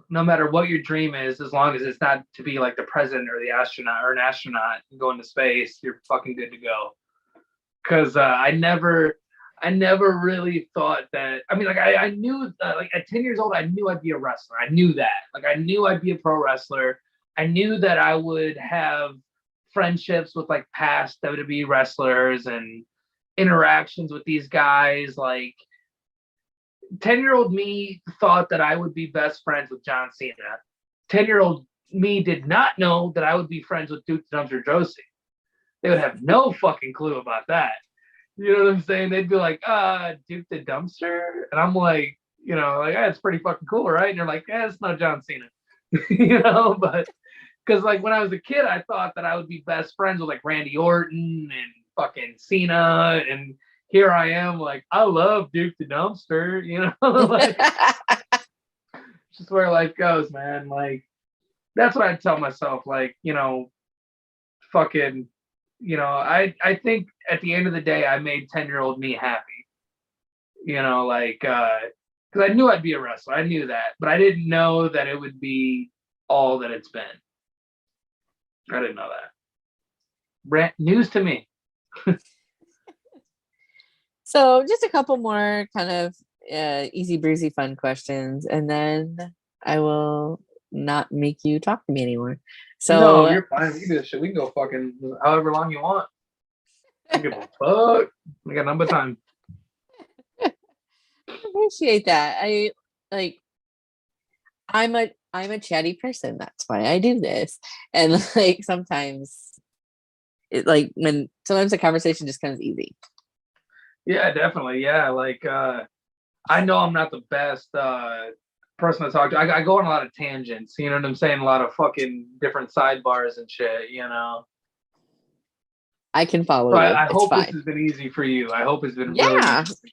no matter what your dream is, as long as it's not to be like the president or the astronaut or an astronaut and go into space, you're fucking good to go. Because I never really thought that. I mean, like I knew, like at 10 years old, I knew I'd be a wrestler. I knew that. Like I knew I'd be a pro wrestler. I knew that I would have friendships with like past WWE wrestlers and interactions with these guys. Like 10-year-old me thought that I would be best friends with John Cena. 10-year-old me did not know that I would be friends with Duke the Dumpster Josie. They would have no fucking clue about that. You know what I'm saying? They'd be like, Duke the Dumpster? And I'm like, you know, like, it's pretty fucking cool, right? And you're like, it's no John Cena. You know, but because like when I was a kid, I thought that I would be best friends with like Randy Orton and fucking Cena and here I am, like, I love Duke the Dumpster, you know, like, just where life goes, man. Like, that's what I tell myself, like, you know, fucking, you know, I think at the end of the day, I made 10-year-old me happy, you know, like, because I knew I'd be a wrestler. I knew that, but I didn't know that it would be all that it's been. I didn't know that. News to me. So just a couple more kind of easy breezy fun questions, and then I will not make you talk to me anymore. So no, you're fine. We can do this shit. We can go fucking however long you want. I give a fuck. We got number time. I appreciate that. I'm a chatty person. That's why I do this. And like sometimes sometimes the conversation just comes easy. Yeah, definitely. Yeah, like I know I'm not the best person to talk to. I go on a lot of tangents, you know what I'm saying? A lot of fucking different sidebars and shit, you know. I can follow So you. I hope fine. this has been easy for you. I hope it's been really easy.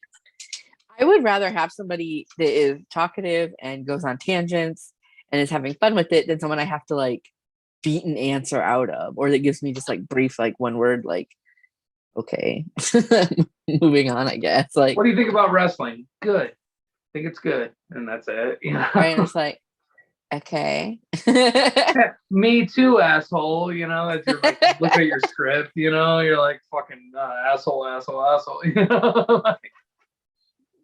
I would rather have somebody that is talkative and goes on tangents and is having fun with it than someone I have to like beat an answer out of, or that gives me just like brief, like one word, like, okay, moving on, I guess. Like, what do you think about wrestling? Good. I think it's good. And that's it. You know? Right. And it's like, okay. Me too, asshole. You know, as you're like, look at your script, you know, you're like fucking asshole, you know?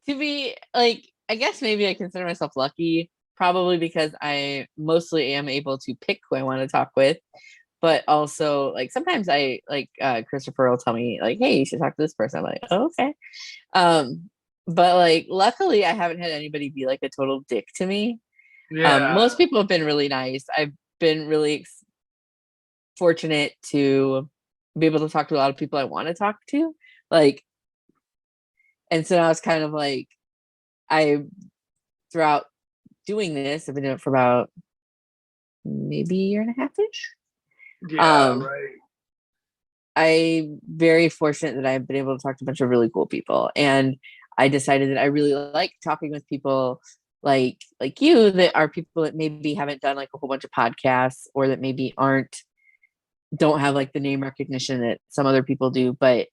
To be like, I guess maybe I consider myself lucky, probably because I mostly am able to pick who I want to talk with. But also, like, sometimes I like Christopher will tell me, like, hey, you should talk to this person. I'm like, oh, okay. But like, luckily, I haven't had anybody be like a total dick to me. Yeah. Most people have been really nice. I've been really fortunate to be able to talk to a lot of people I want to talk to. Like, and so now it's kind of like, throughout doing this, I've been doing it for about maybe a year and a half-ish. Yeah, right. I'm very fortunate that I've been able to talk to a bunch of really cool people. And I decided that I really like talking with people like you, that are people that maybe haven't done like a whole bunch of podcasts, or that maybe don't have like the name recognition that some other people do, but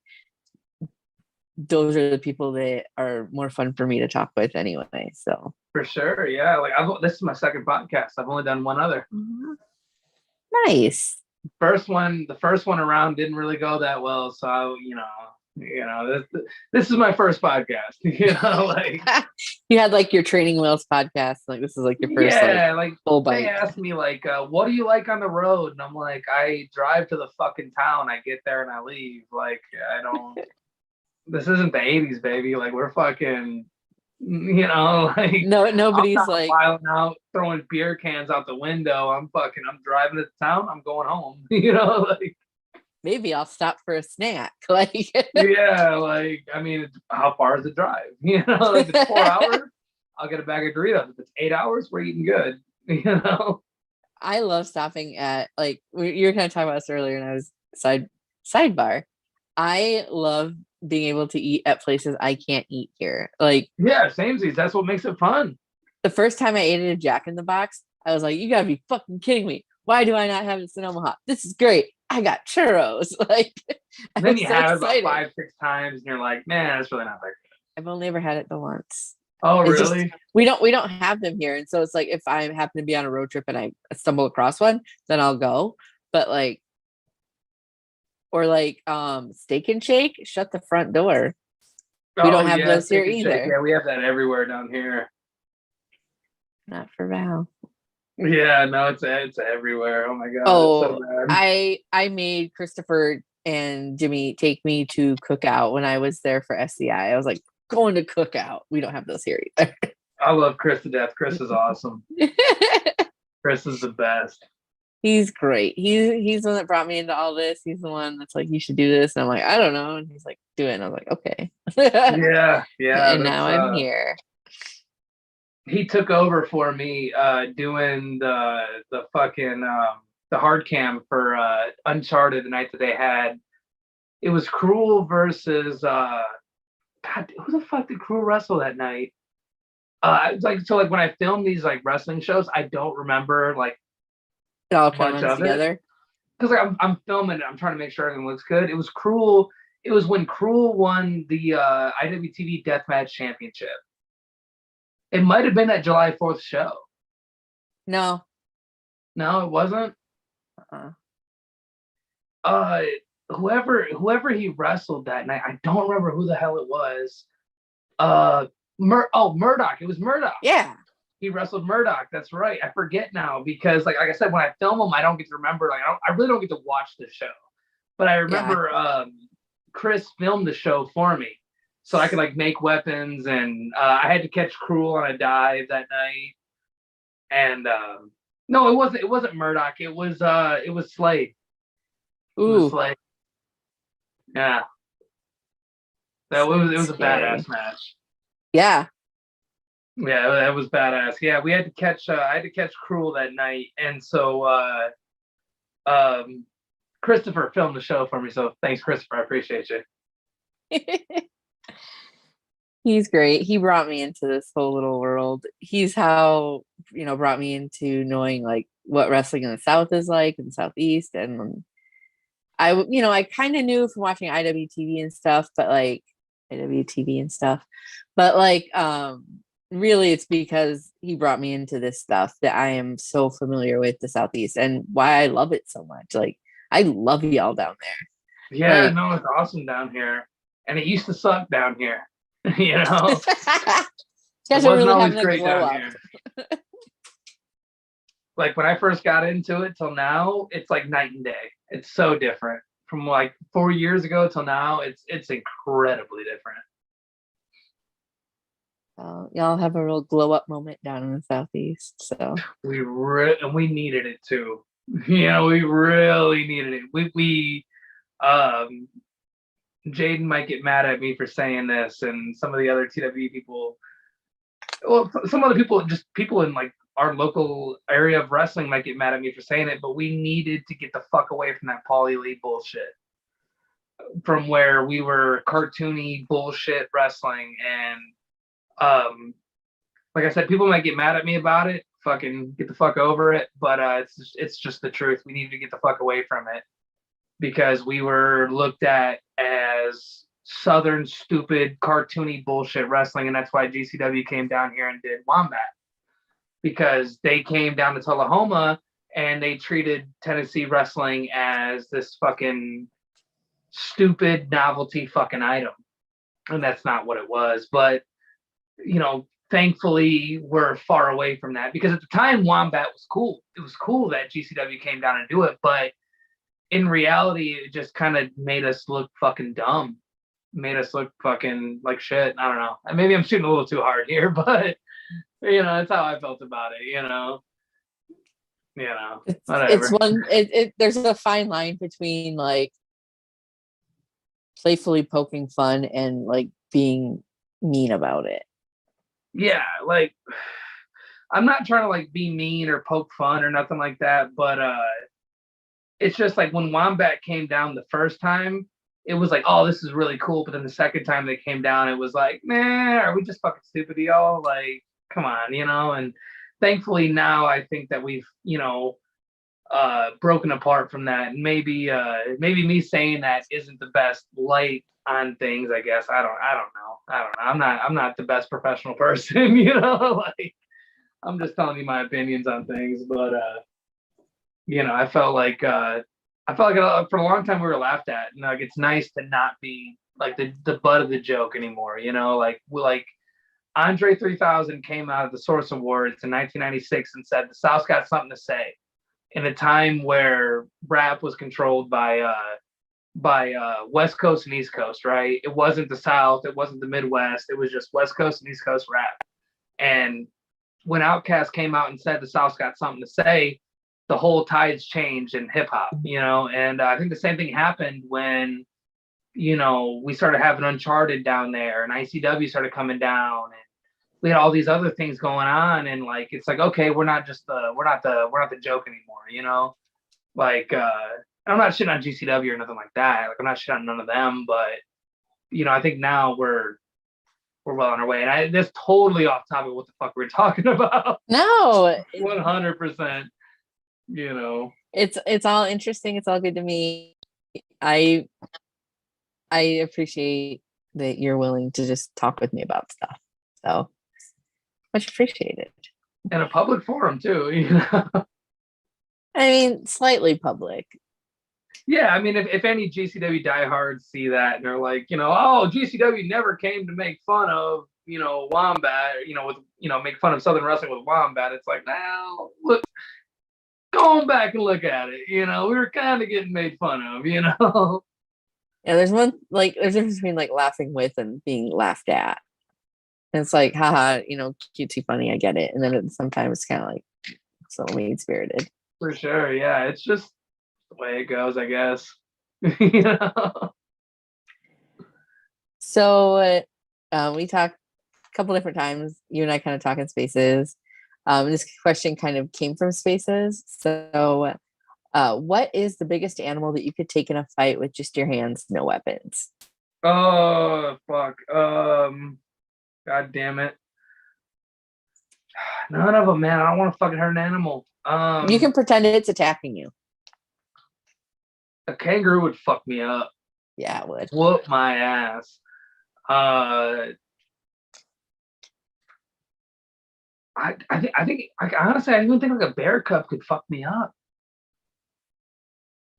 those are the people that are more fun for me to talk with anyway. So for sure, yeah. Like this is my second podcast. I've only done one other. Nice. The first one around didn't really go that well, so this is my first podcast. You know, like you had like your training wheels podcast. Like this is like your first like full bite. They asked me like, what do you like on the road? And I'm like, I drive to the fucking town. I get there and I leave. Like I don't. This isn't the 80s, baby. Like we're fucking, you know, like nobody's I'm not like filing out, throwing beer cans out the window. I'm driving to town. I'm going home. You know, like maybe I'll stop for a snack. Like yeah, like I mean, how far is the drive? You know, if it's 4 hours, I'll get a bag of Doritos. If it's 8 hours, we're eating good. You know, I love stopping at like you were kind of talking about this earlier, and I was sidebar. I love being able to eat at places I can't eat here. Like yeah, samesies. That's what makes it fun. The first time I ate at a Jack in the Box, I was like, "You gotta be fucking kidding me! Why do I not have this in Omaha? This is great! I got churros!" Like, and then you have it about 5-6 times, and you're like, "Man, that's really not that good." I've only ever had it the once. Oh, really? We don't have them here, and so it's like if I happen to be on a road trip and I stumble across one, then I'll go. But like, or like Steak and Shake, shut the front door. We don't have those here either. Yeah, we have that everywhere down here. Not for Val. Yeah, no, it's everywhere. Oh my god. Oh, it's so bad. I made Christopher and Jimmy take me to Cookout when I was there for SCI. I was like, going to Cookout. We don't have those here either. I love Chris to death. Chris is awesome. Chris is the best. He's great. He's the one that brought me into all this. He's the one that's like, you should do this. And I'm like, I don't know. And he's like, do it. And I was like, okay. Yeah. And now I'm here. He took over for me doing the fucking the hard cam for Uncharted the night that they had. It was Cruel versus God, who the fuck did Crew wrestle that night? Like when I film these like wrestling shows, I don't remember like It all kind of much runs of it together. because like I'm filming it. I'm trying to make sure everything looks good. It was Cruel. It was when Cruel won the IWTV Deathmatch Championship. It might have been that July 4th show. No. No, it wasn't. Uh-uh. Whoever he wrestled that night, I don't remember who the hell it was. Murdoch. It was Murdoch. Yeah. He wrestled Murdoch. That's right. I forget now because like I said, when I film them, I don't get to remember. Like I really don't get to watch the show. But I remember Chris filmed the show for me, so I could like make weapons, and I had to catch Cruel on a dive that night. And no, it wasn't Murdoch. It was Slade. Ooh. It was Slade. Yeah. It was a badass match. Yeah. Yeah, that was badass. Yeah, we had to catch I had to catch Cruel that night, and so Christopher filmed the show for me. So thanks, Christopher. I appreciate you. He's great. He brought me into this whole little world. He's how, brought me into knowing like what wrestling in the South is like and Southeast. And I kind of knew from watching IWTV and stuff, but like really it's because he brought me into this stuff that I am so familiar with the Southeast and why I love it so much. Like I love y'all down there. Yeah, like, no, it's awesome down here. And it used to suck down here. You know? It wasn't really always great down here. Like when I first got into it till now, it's like night and day. It's so different. From like 4 years ago till now, it's incredibly different. Y'all have a real glow up moment down in the Southeast. So and we needed it too. We really needed it. We Jaden might get mad at me for saying this, and some of the other TWE people. Well, some other people, just people in like our local area of wrestling, might get mad at me for saying it, but we needed to get the fuck away from that Paulie Lee bullshit. From where we were cartoony bullshit wrestling, and like I said, people might get mad at me about it. Fucking get the fuck over it. But it's just the truth. We need to get the fuck away from it because we were looked at as Southern stupid cartoony bullshit wrestling, and that's why GCW came down here and did Wombat, because they came down to Tullahoma and they treated Tennessee wrestling as this fucking stupid novelty fucking item, and that's not what it was. But thankfully we're far away from that, because at the time Wombat was cool. It was cool that GCW came down and do it, but in reality it just kind of made us look fucking dumb, made us look fucking like shit. I don't know, maybe I'm shooting a little too hard here, but that's how I felt about it. Whatever. There's a fine line between like playfully poking fun and like being mean about it. Yeah, like I'm not trying to like be mean or poke fun or nothing like that, but it's just like when Wombat came down the first time, it was like, oh, this is really cool. But then the second time they came down, it was like, man, are we just fucking stupid, y'all? Like, come on, And thankfully now I think that we've, broken apart from that. And maybe me saying that isn't the best light on things, I guess. I don't know. I'm not the best professional person, like I'm just telling you my opinions on things. But I felt like for a long time we were laughed at, and like it's nice to not be like the butt of the joke anymore. Like Andre 3000 came out of the Source Awards in 1996 and said the South's got something to say, in a time where rap was controlled by West Coast and East Coast, right? It wasn't the South, it wasn't the Midwest, it was just West Coast and East Coast rap. And when Outkast came out and said the South's got something to say, the whole tides changed in hip hop, and I think the same thing happened when, we started having Uncharted down there and ICW started coming down, and we had all these other things going on, and like it's like, okay, we're not the joke anymore, Like I'm not shitting on GCW or nothing like that. Like I'm not shitting on none of them, but I think now we're we're well on our way. And that's totally off topic of what the fuck we're talking about. No, 100%. You know, it's all interesting. It's all good to me. I appreciate that you're willing to just talk with me about stuff. So much appreciated. in a public forum too, you know. I mean, slightly public. Yeah, I mean, if any GCW diehards see that and they're like, you know, oh, GCW never came to make fun of, you know, Wombat, you know, with, you know, make fun of Southern wrestling with Wombat, it's like, now look, going back and look at it, you know, we were kind of getting made fun of, you know. Yeah, there's a difference between like laughing with and being laughed at. And it's like, haha, you know, cutesy funny, I get it. And then sometimes it's kind of like so mean spirited. For sure, yeah, it's just the way it goes, I guess. You know? So we talked a couple different times. You and I kind of talk in Spaces. This question kind of came from Spaces. So what is the biggest animal that you could take in a fight with just your hands, no weapons? Oh, fuck. God damn it. None of them, man. I don't want to fucking hurt an animal. You can pretend it's attacking you. A kangaroo would fuck me up. Yeah, it would. Whoop my ass. I think like, honestly, I even think like a bear cub could fuck me up.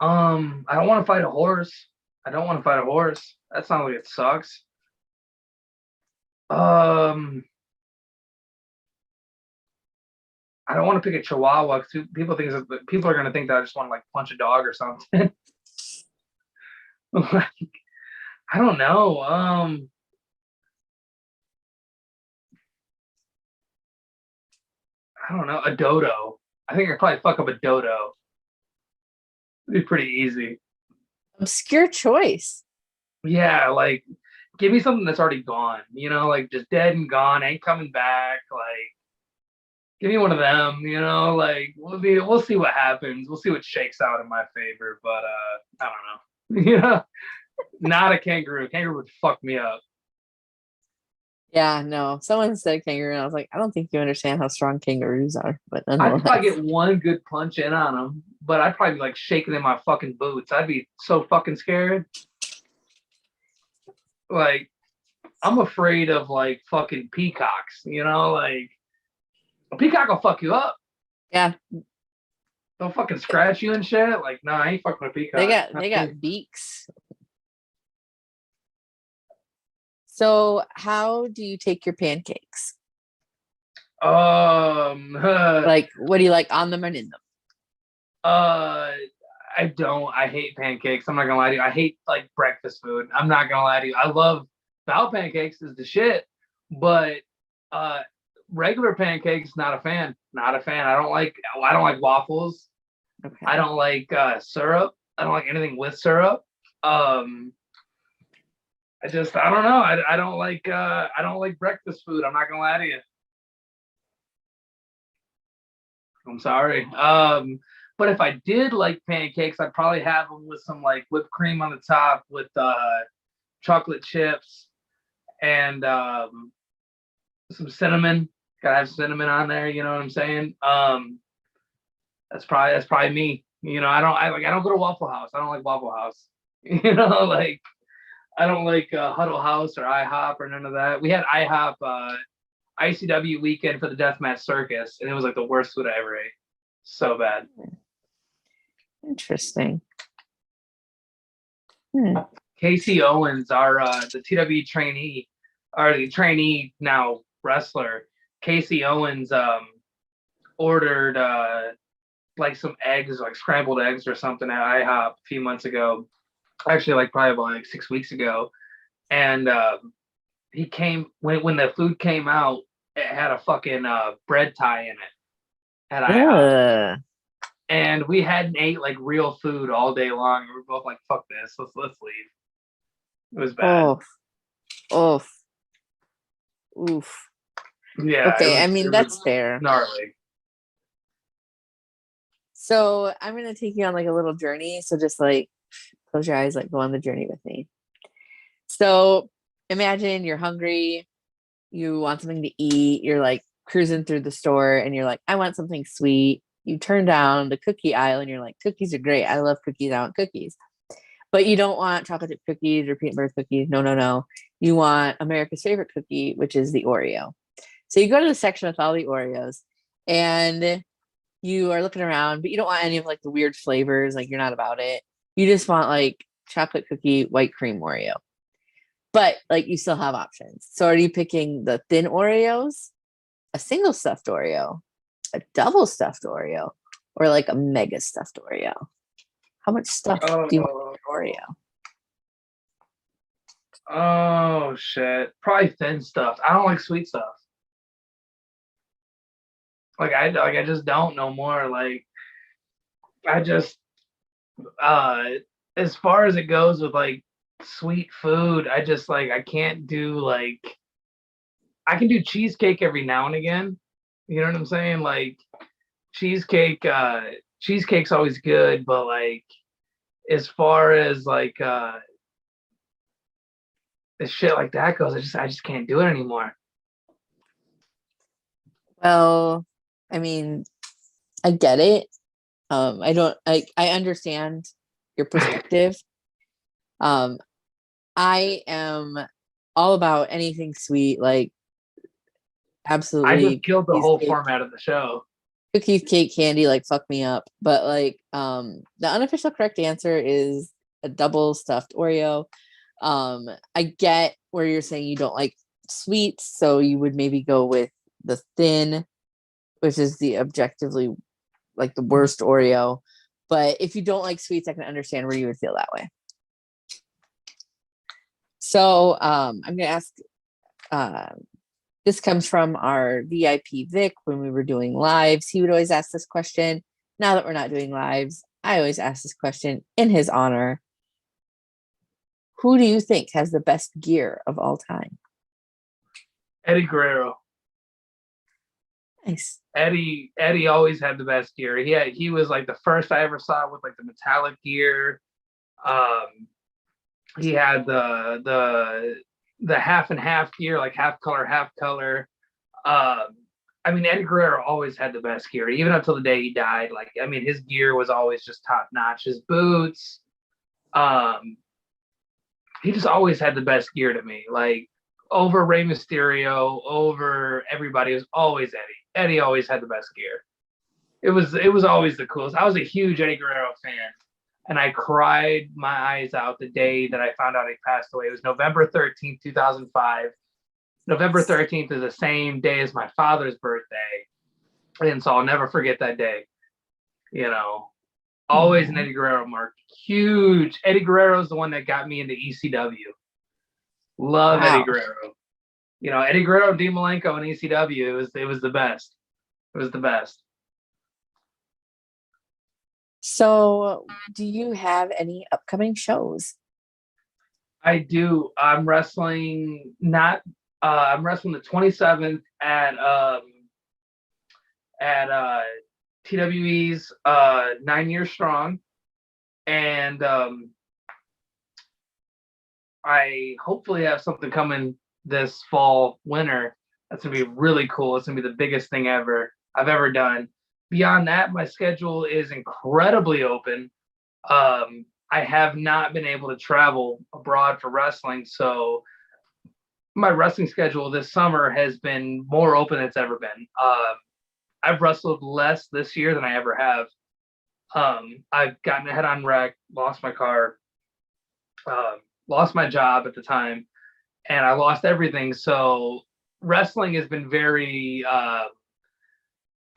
I don't want to fight a horse. That sounds like it sucks. I don't want to pick a chihuahua because people are gonna think that I just want to like punch a dog or something. Like, I don't know. I don't know. A dodo. I think I'd probably fuck up a dodo. It'd be pretty easy. Obscure choice. Yeah, like give me something that's already gone. You know, like just dead and gone, ain't coming back. Like give me one of them. You know, like we'll see what happens. We'll see what shakes out in my favor. But I don't know. Yeah, not a kangaroo. Kangaroo would fuck me up. Yeah, no. Someone said kangaroo, and I was like, I don't think you understand how strong kangaroos are. But I'd probably get one good punch in on them, but I'd probably be like shaking in my fucking boots. I'd be so fucking scared. Like, I'm afraid of like fucking peacocks, you know? Like, a peacock will fuck you up. Yeah. They'll fucking scratch you and shit. Like, nah, I ain't fucking with a peacock. They got beaks. So how do you take your pancakes? Like, what do you like, on them and in them? I don't. I hate pancakes. I'm not gonna lie to you. I hate like breakfast food. I'm not gonna lie to you. I love Val Pancakes is the shit, but regular pancakes, not a fan. Not a fan. I don't like waffles. Okay. I don't like syrup. I don't like anything with syrup. I don't know. I don't like breakfast food. I'm not gonna lie to you. I'm sorry. But if I did like pancakes, I'd probably have them with some like whipped cream on the top with chocolate chips and some cinnamon. Gotta have cinnamon on there. You know what I'm saying? That's probably me. You know, I don't go to Waffle House. I don't like Waffle House. You know, like I don't like Huddle House or IHOP or none of that. We had IHOP ICW weekend for the Deathmatch Circus, and it was like the worst food I ever ate. So bad. Interesting. Casey Owens, our the TW trainee, or the trainee now wrestler. Casey Owens ordered like some eggs, like scrambled eggs or something at IHOP a few months ago. Actually, like probably about like 6 weeks ago, and he came when the food came out. It had a fucking bread tie in it at IHOP, and we hadn't ate like real food all day long. We were both like, "Fuck this, let's leave." It was bad. Oof. Yeah. Okay, I mean that's fair. Gnarly. So I'm gonna take you on like a little journey. So just like close your eyes, like go on the journey with me. So imagine you're hungry, you want something to eat, you're like cruising through the store and you're like, I want something sweet. You turn down the cookie aisle and you're like, cookies are great. I love cookies. I want cookies. But you don't want chocolate chip cookies or peanut butter cookies. No, no, no. You want America's favorite cookie, which is the Oreo. So you go to the section with all the Oreos and you are looking around, but you don't want any of like the weird flavors. Like you're not about it. You just want like chocolate cookie, white cream Oreo. But like you still have options. So are you picking the thin Oreos, a single stuffed Oreo, a double stuffed Oreo, or like a mega stuffed Oreo? How much stuff do you want in Oreo? Oh shit. Probably thin stuff. I don't like sweet stuff. I just don't know more. Like I just as far as it goes with like sweet food, I just like I can't do like I can do cheesecake every now and again. You know what I'm saying? Like cheesecake, cheesecake's always good, but like as far as like the shit like that goes, I just can't do it anymore. Well, I mean, I get it. I understand your perspective. I am all about anything sweet, like absolutely. I just killed the whole cake, format of the show. cookies, cake, candy, like fuck me up. But like, the unofficial correct answer is a double stuffed Oreo. I get where you're saying you don't like sweets, so you would maybe go with the thin, which is the objectively like the worst Oreo. But if you don't like sweets, I can understand where you would feel that way. So I'm gonna ask, this comes from our VIP Vic when we were doing lives. He would always ask this question. Now that we're not doing lives, I always ask this question in his honor. Who do you think has the best gear of all time? Eddie Guerrero. Nice. Eddie always had the best gear. He was like the first I ever saw with like the metallic gear. He had the half and half gear, like half color, half color. I mean, Eddie Guerrero always had the best gear, even up till the day he died. Like, I mean, his gear was always just top notch. His boots, he just always had the best gear to me. Like over Rey Mysterio, over everybody, it was always Eddie. Eddie always had the best gear. It was always the coolest. I was a huge Eddie Guerrero fan, and I cried my eyes out the day that I found out he passed away. It was November 13th, 2005. November 13th is the same day as my father's birthday. And so I'll never forget that day. You know, always an Eddie Guerrero mark. Huge. Eddie Guerrero is the one that got me into ECW. Love Eddie Guerrero. You know, Eddie Guerrero, Dean Malenko, and ECW. It was the best. It was the best. So, do you have any upcoming shows? I do. I'm wrestling I'm wrestling the 27th at TWE's 9 Years Strong, and I hopefully have something coming this fall, winter. That's gonna be really cool. It's gonna be the biggest thing I've ever done. Beyond that, my schedule is incredibly open. I have not been able to travel abroad for wrestling, so my wrestling schedule this summer has been more open than it's ever been. I've wrestled less this year than I ever have. I've gotten a head-on wreck, lost my car, lost my job at the time, and I lost everything. So wrestling has been very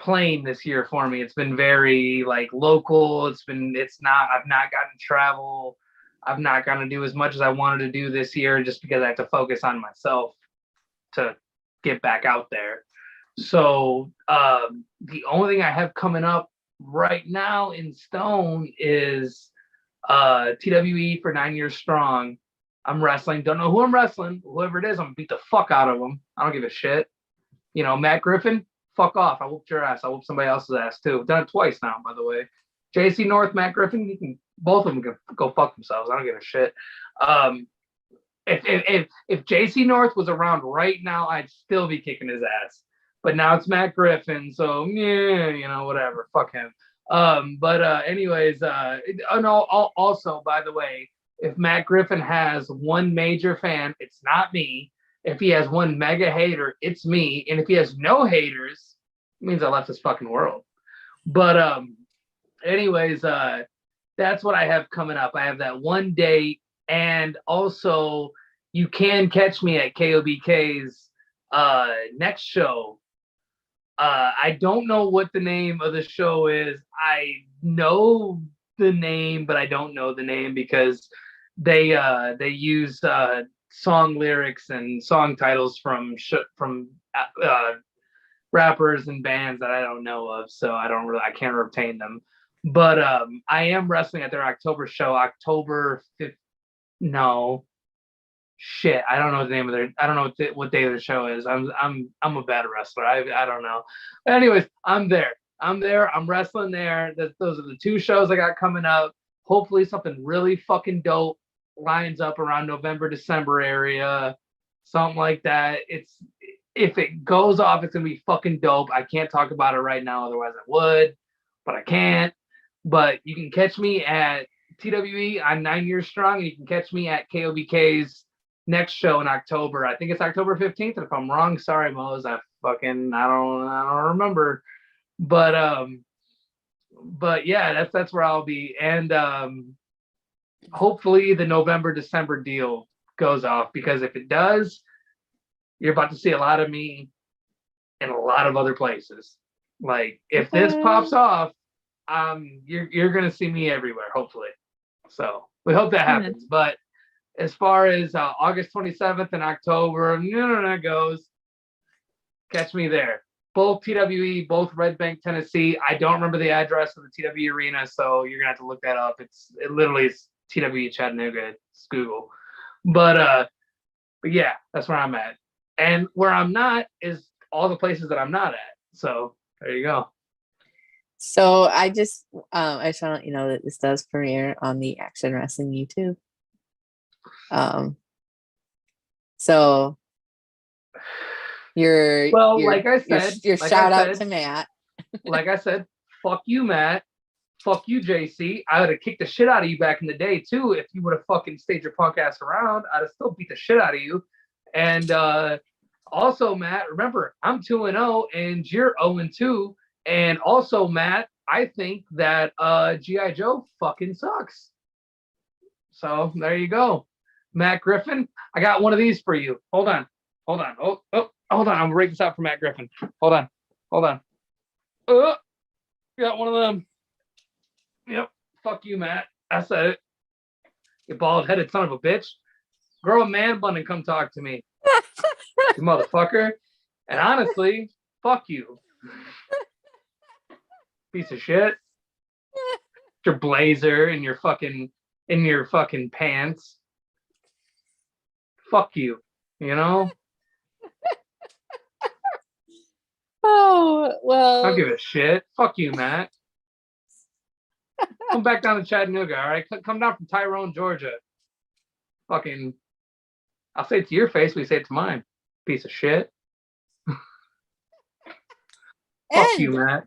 plain this year for me. It's been very like local. I've not gotten to travel. I've not gotten to do as much as I wanted to do this year just because I have to focus on myself to get back out there. So the only thing I have coming up right now in stone is TWE for 9 Years Strong. I'm wrestling. Don't know who I'm wrestling. Whoever it is, I'm gonna beat the fuck out of them. I don't give a shit. You know, Matt Griffin, fuck off. I whooped your ass. I whooped somebody else's ass too. I've done it twice now, by the way. JC North, Matt Griffin, both of them can go fuck themselves. I don't give a shit. if JC North was around right now, I'd still be kicking his ass. But now it's Matt Griffin, so yeah, whatever. Fuck him. Anyways, also, by the way, if Matt Griffin has one major fan, it's not me. If he has one mega hater, it's me. And if he has no haters, it means I left this fucking world. But anyways, that's what I have coming up. I have that one date, and also you can catch me at KOBK's next show. I don't know what the name of the show is. I know the name, but I don't know the name because they use song lyrics and song titles from rappers and bands that I don't know of, so I can't retain them. But I am wrestling at their October show, October 5th. No, shit, I don't know the name of their. I don't know what day the show is. I'm a bad wrestler. I don't know. But anyways, I'm there. I'm wrestling there. Those are the two shows I got coming up. Hopefully something really fucking dope lines up around November, December area, something like that. If it goes off, it's gonna be fucking dope. I can't talk about it right now, otherwise I would, but I can't. But you can catch me at TWE. I'm 9 years strong, and you can catch me at KOBK's next show in October. I think it's October 15th. And if I'm wrong, sorry, Mose. I don't remember. But yeah, that's where I'll be. And hopefully the November, December deal goes off, because if it does, you're about to see a lot of me in a lot of other places. Like, if this pops off, you're gonna see me everywhere, hopefully. So we hope that happens. But as far as August 27th and October, goes, catch me there. Both TWE, both Red Bank, Tennessee. I don't remember the address of the TWE arena, so you're gonna have to look that up. It literally is TWE Chattanooga. It's Google. But yeah, that's where I'm at. And where I'm not is all the places that I'm not at. So there you go. So I just want to let you know that this does premiere on the Action Wrestling YouTube. So like I said, your shout out to Matt. Like I said, fuck you, Matt. Fuck you, JC. I would have kicked the shit out of you back in the day too. If you would have fucking stayed your punk ass around, I'd have still beat the shit out of you. And also, Matt, remember, I'm 2-0 and you're 0-2. And also, Matt, I think that G.I. Joe fucking sucks. So there you go. Matt Griffin, I got one of these for you. Hold on. Oh, hold on. I'm gonna break this out for Matt Griffin. Hold on. Got one of them. Yep. Fuck you, Matt. I said it. You bald-headed son of a bitch. Grow a man bun and come talk to me. You motherfucker. And honestly, fuck you. Piece of shit. Your blazer and your fucking pants. Fuck you. Oh, well. I don't give a shit. Fuck you, Matt. Come back down to Chattanooga, all right? Come down from Tyrone, Georgia. Fucking, I'll say it to your face, we say it to mine. Piece of shit. Fuck you, Matt.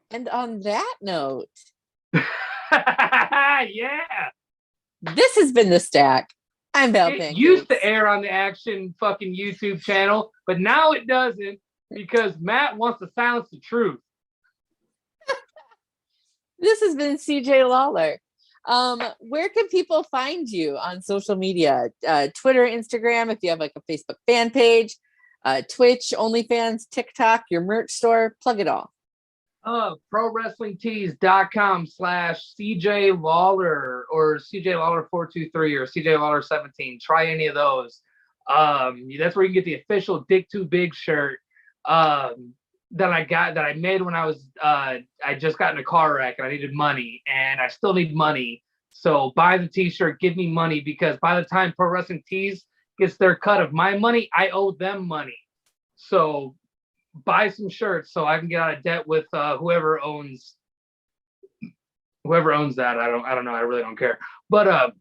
And on that note, yeah. This has been The Stack. I'm Val Pancakes. It used to air on the Action fucking YouTube channel, but now it doesn't, because Matt wants to silence the truth. This has been CJ Lawler. Where can people find you on social media? Twitter, Instagram, if you have like a Facebook fan page, Twitch, OnlyFans, TikTok, your merch store, plug it all. ProWrestlingTees.com/CJ Lawler or CJ Lawler 423 or CJ Lawler 17. Try any of those. That's where you can get the official Dick Too Big shirt that I made when I just got in a car wreck and I needed money, and I still need money. So buy the t-shirt, give me money, because by the time Pro Wrestling Tees gets their cut of my money, I owe them money. So buy some shirts so I can get out of debt with whoever owns that. I don't know. I really don't care. But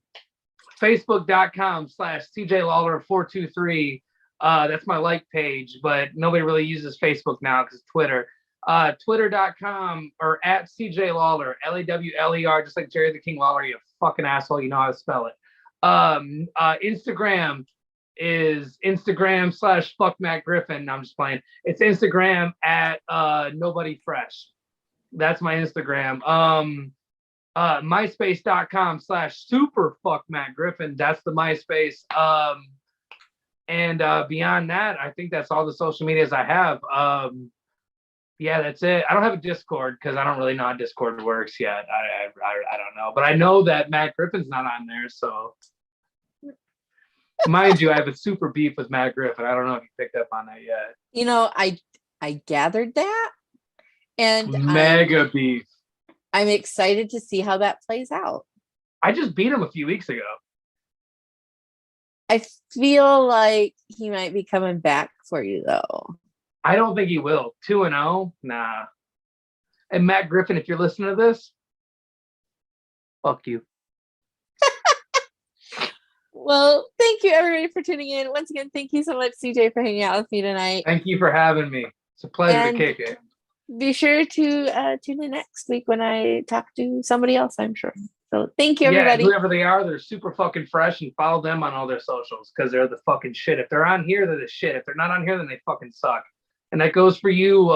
Facebook.com/CJLawler423. That's my like page, but nobody really uses Facebook now because Twitter. Twitter.com or at CJ Lawler, Lawler, just like Jerry the King Lawler, you fucking asshole, you know how to spell it. Instagram is Instagram/fuck Matt Griffin. No, I'm just playing. It's Instagram at nobody fresh. That's my Instagram. MySpace.com/super fuck Matt Griffin. That's the MySpace. And beyond that, I think that's all the social medias I have. Yeah, that's it. I don't have a Discord because I don't really know how Discord works yet. I don't know, but I know that Matt Griffin's not on there. So, mind you, I have a super beef with Matt Griffin. I don't know if you picked up on that yet. You know, I gathered that, and mega beef. I'm excited to see how that plays out. I just beat him a few weeks ago. I feel like he might be coming back for you, though. I don't think he will. 2-0? Nah. And Matt Griffin, if you're listening to this, fuck you. Well, thank you, everybody, for tuning in. Once again, thank you so much, CJ, for hanging out with me tonight. Thank you for having me. It's a pleasure to kick it. Be sure to tune in next week when I talk to somebody else, I'm sure. So thank you, everybody. Yeah, whoever they are, they're super fucking fresh, and follow them on all their socials because they're the fucking shit. If they're on here, they're the shit. If they're not on here, then they fucking suck. And that goes for you,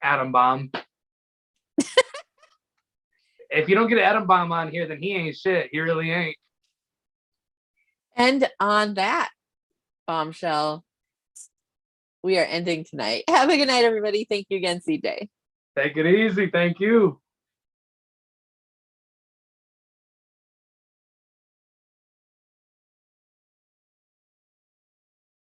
Atom Bomb. If you don't get an Atom Bomb on here, then he ain't shit. He really ain't. And on that bombshell, we are ending tonight. Have a good night, everybody. Thank you again, CJ. Take it easy. Thank you.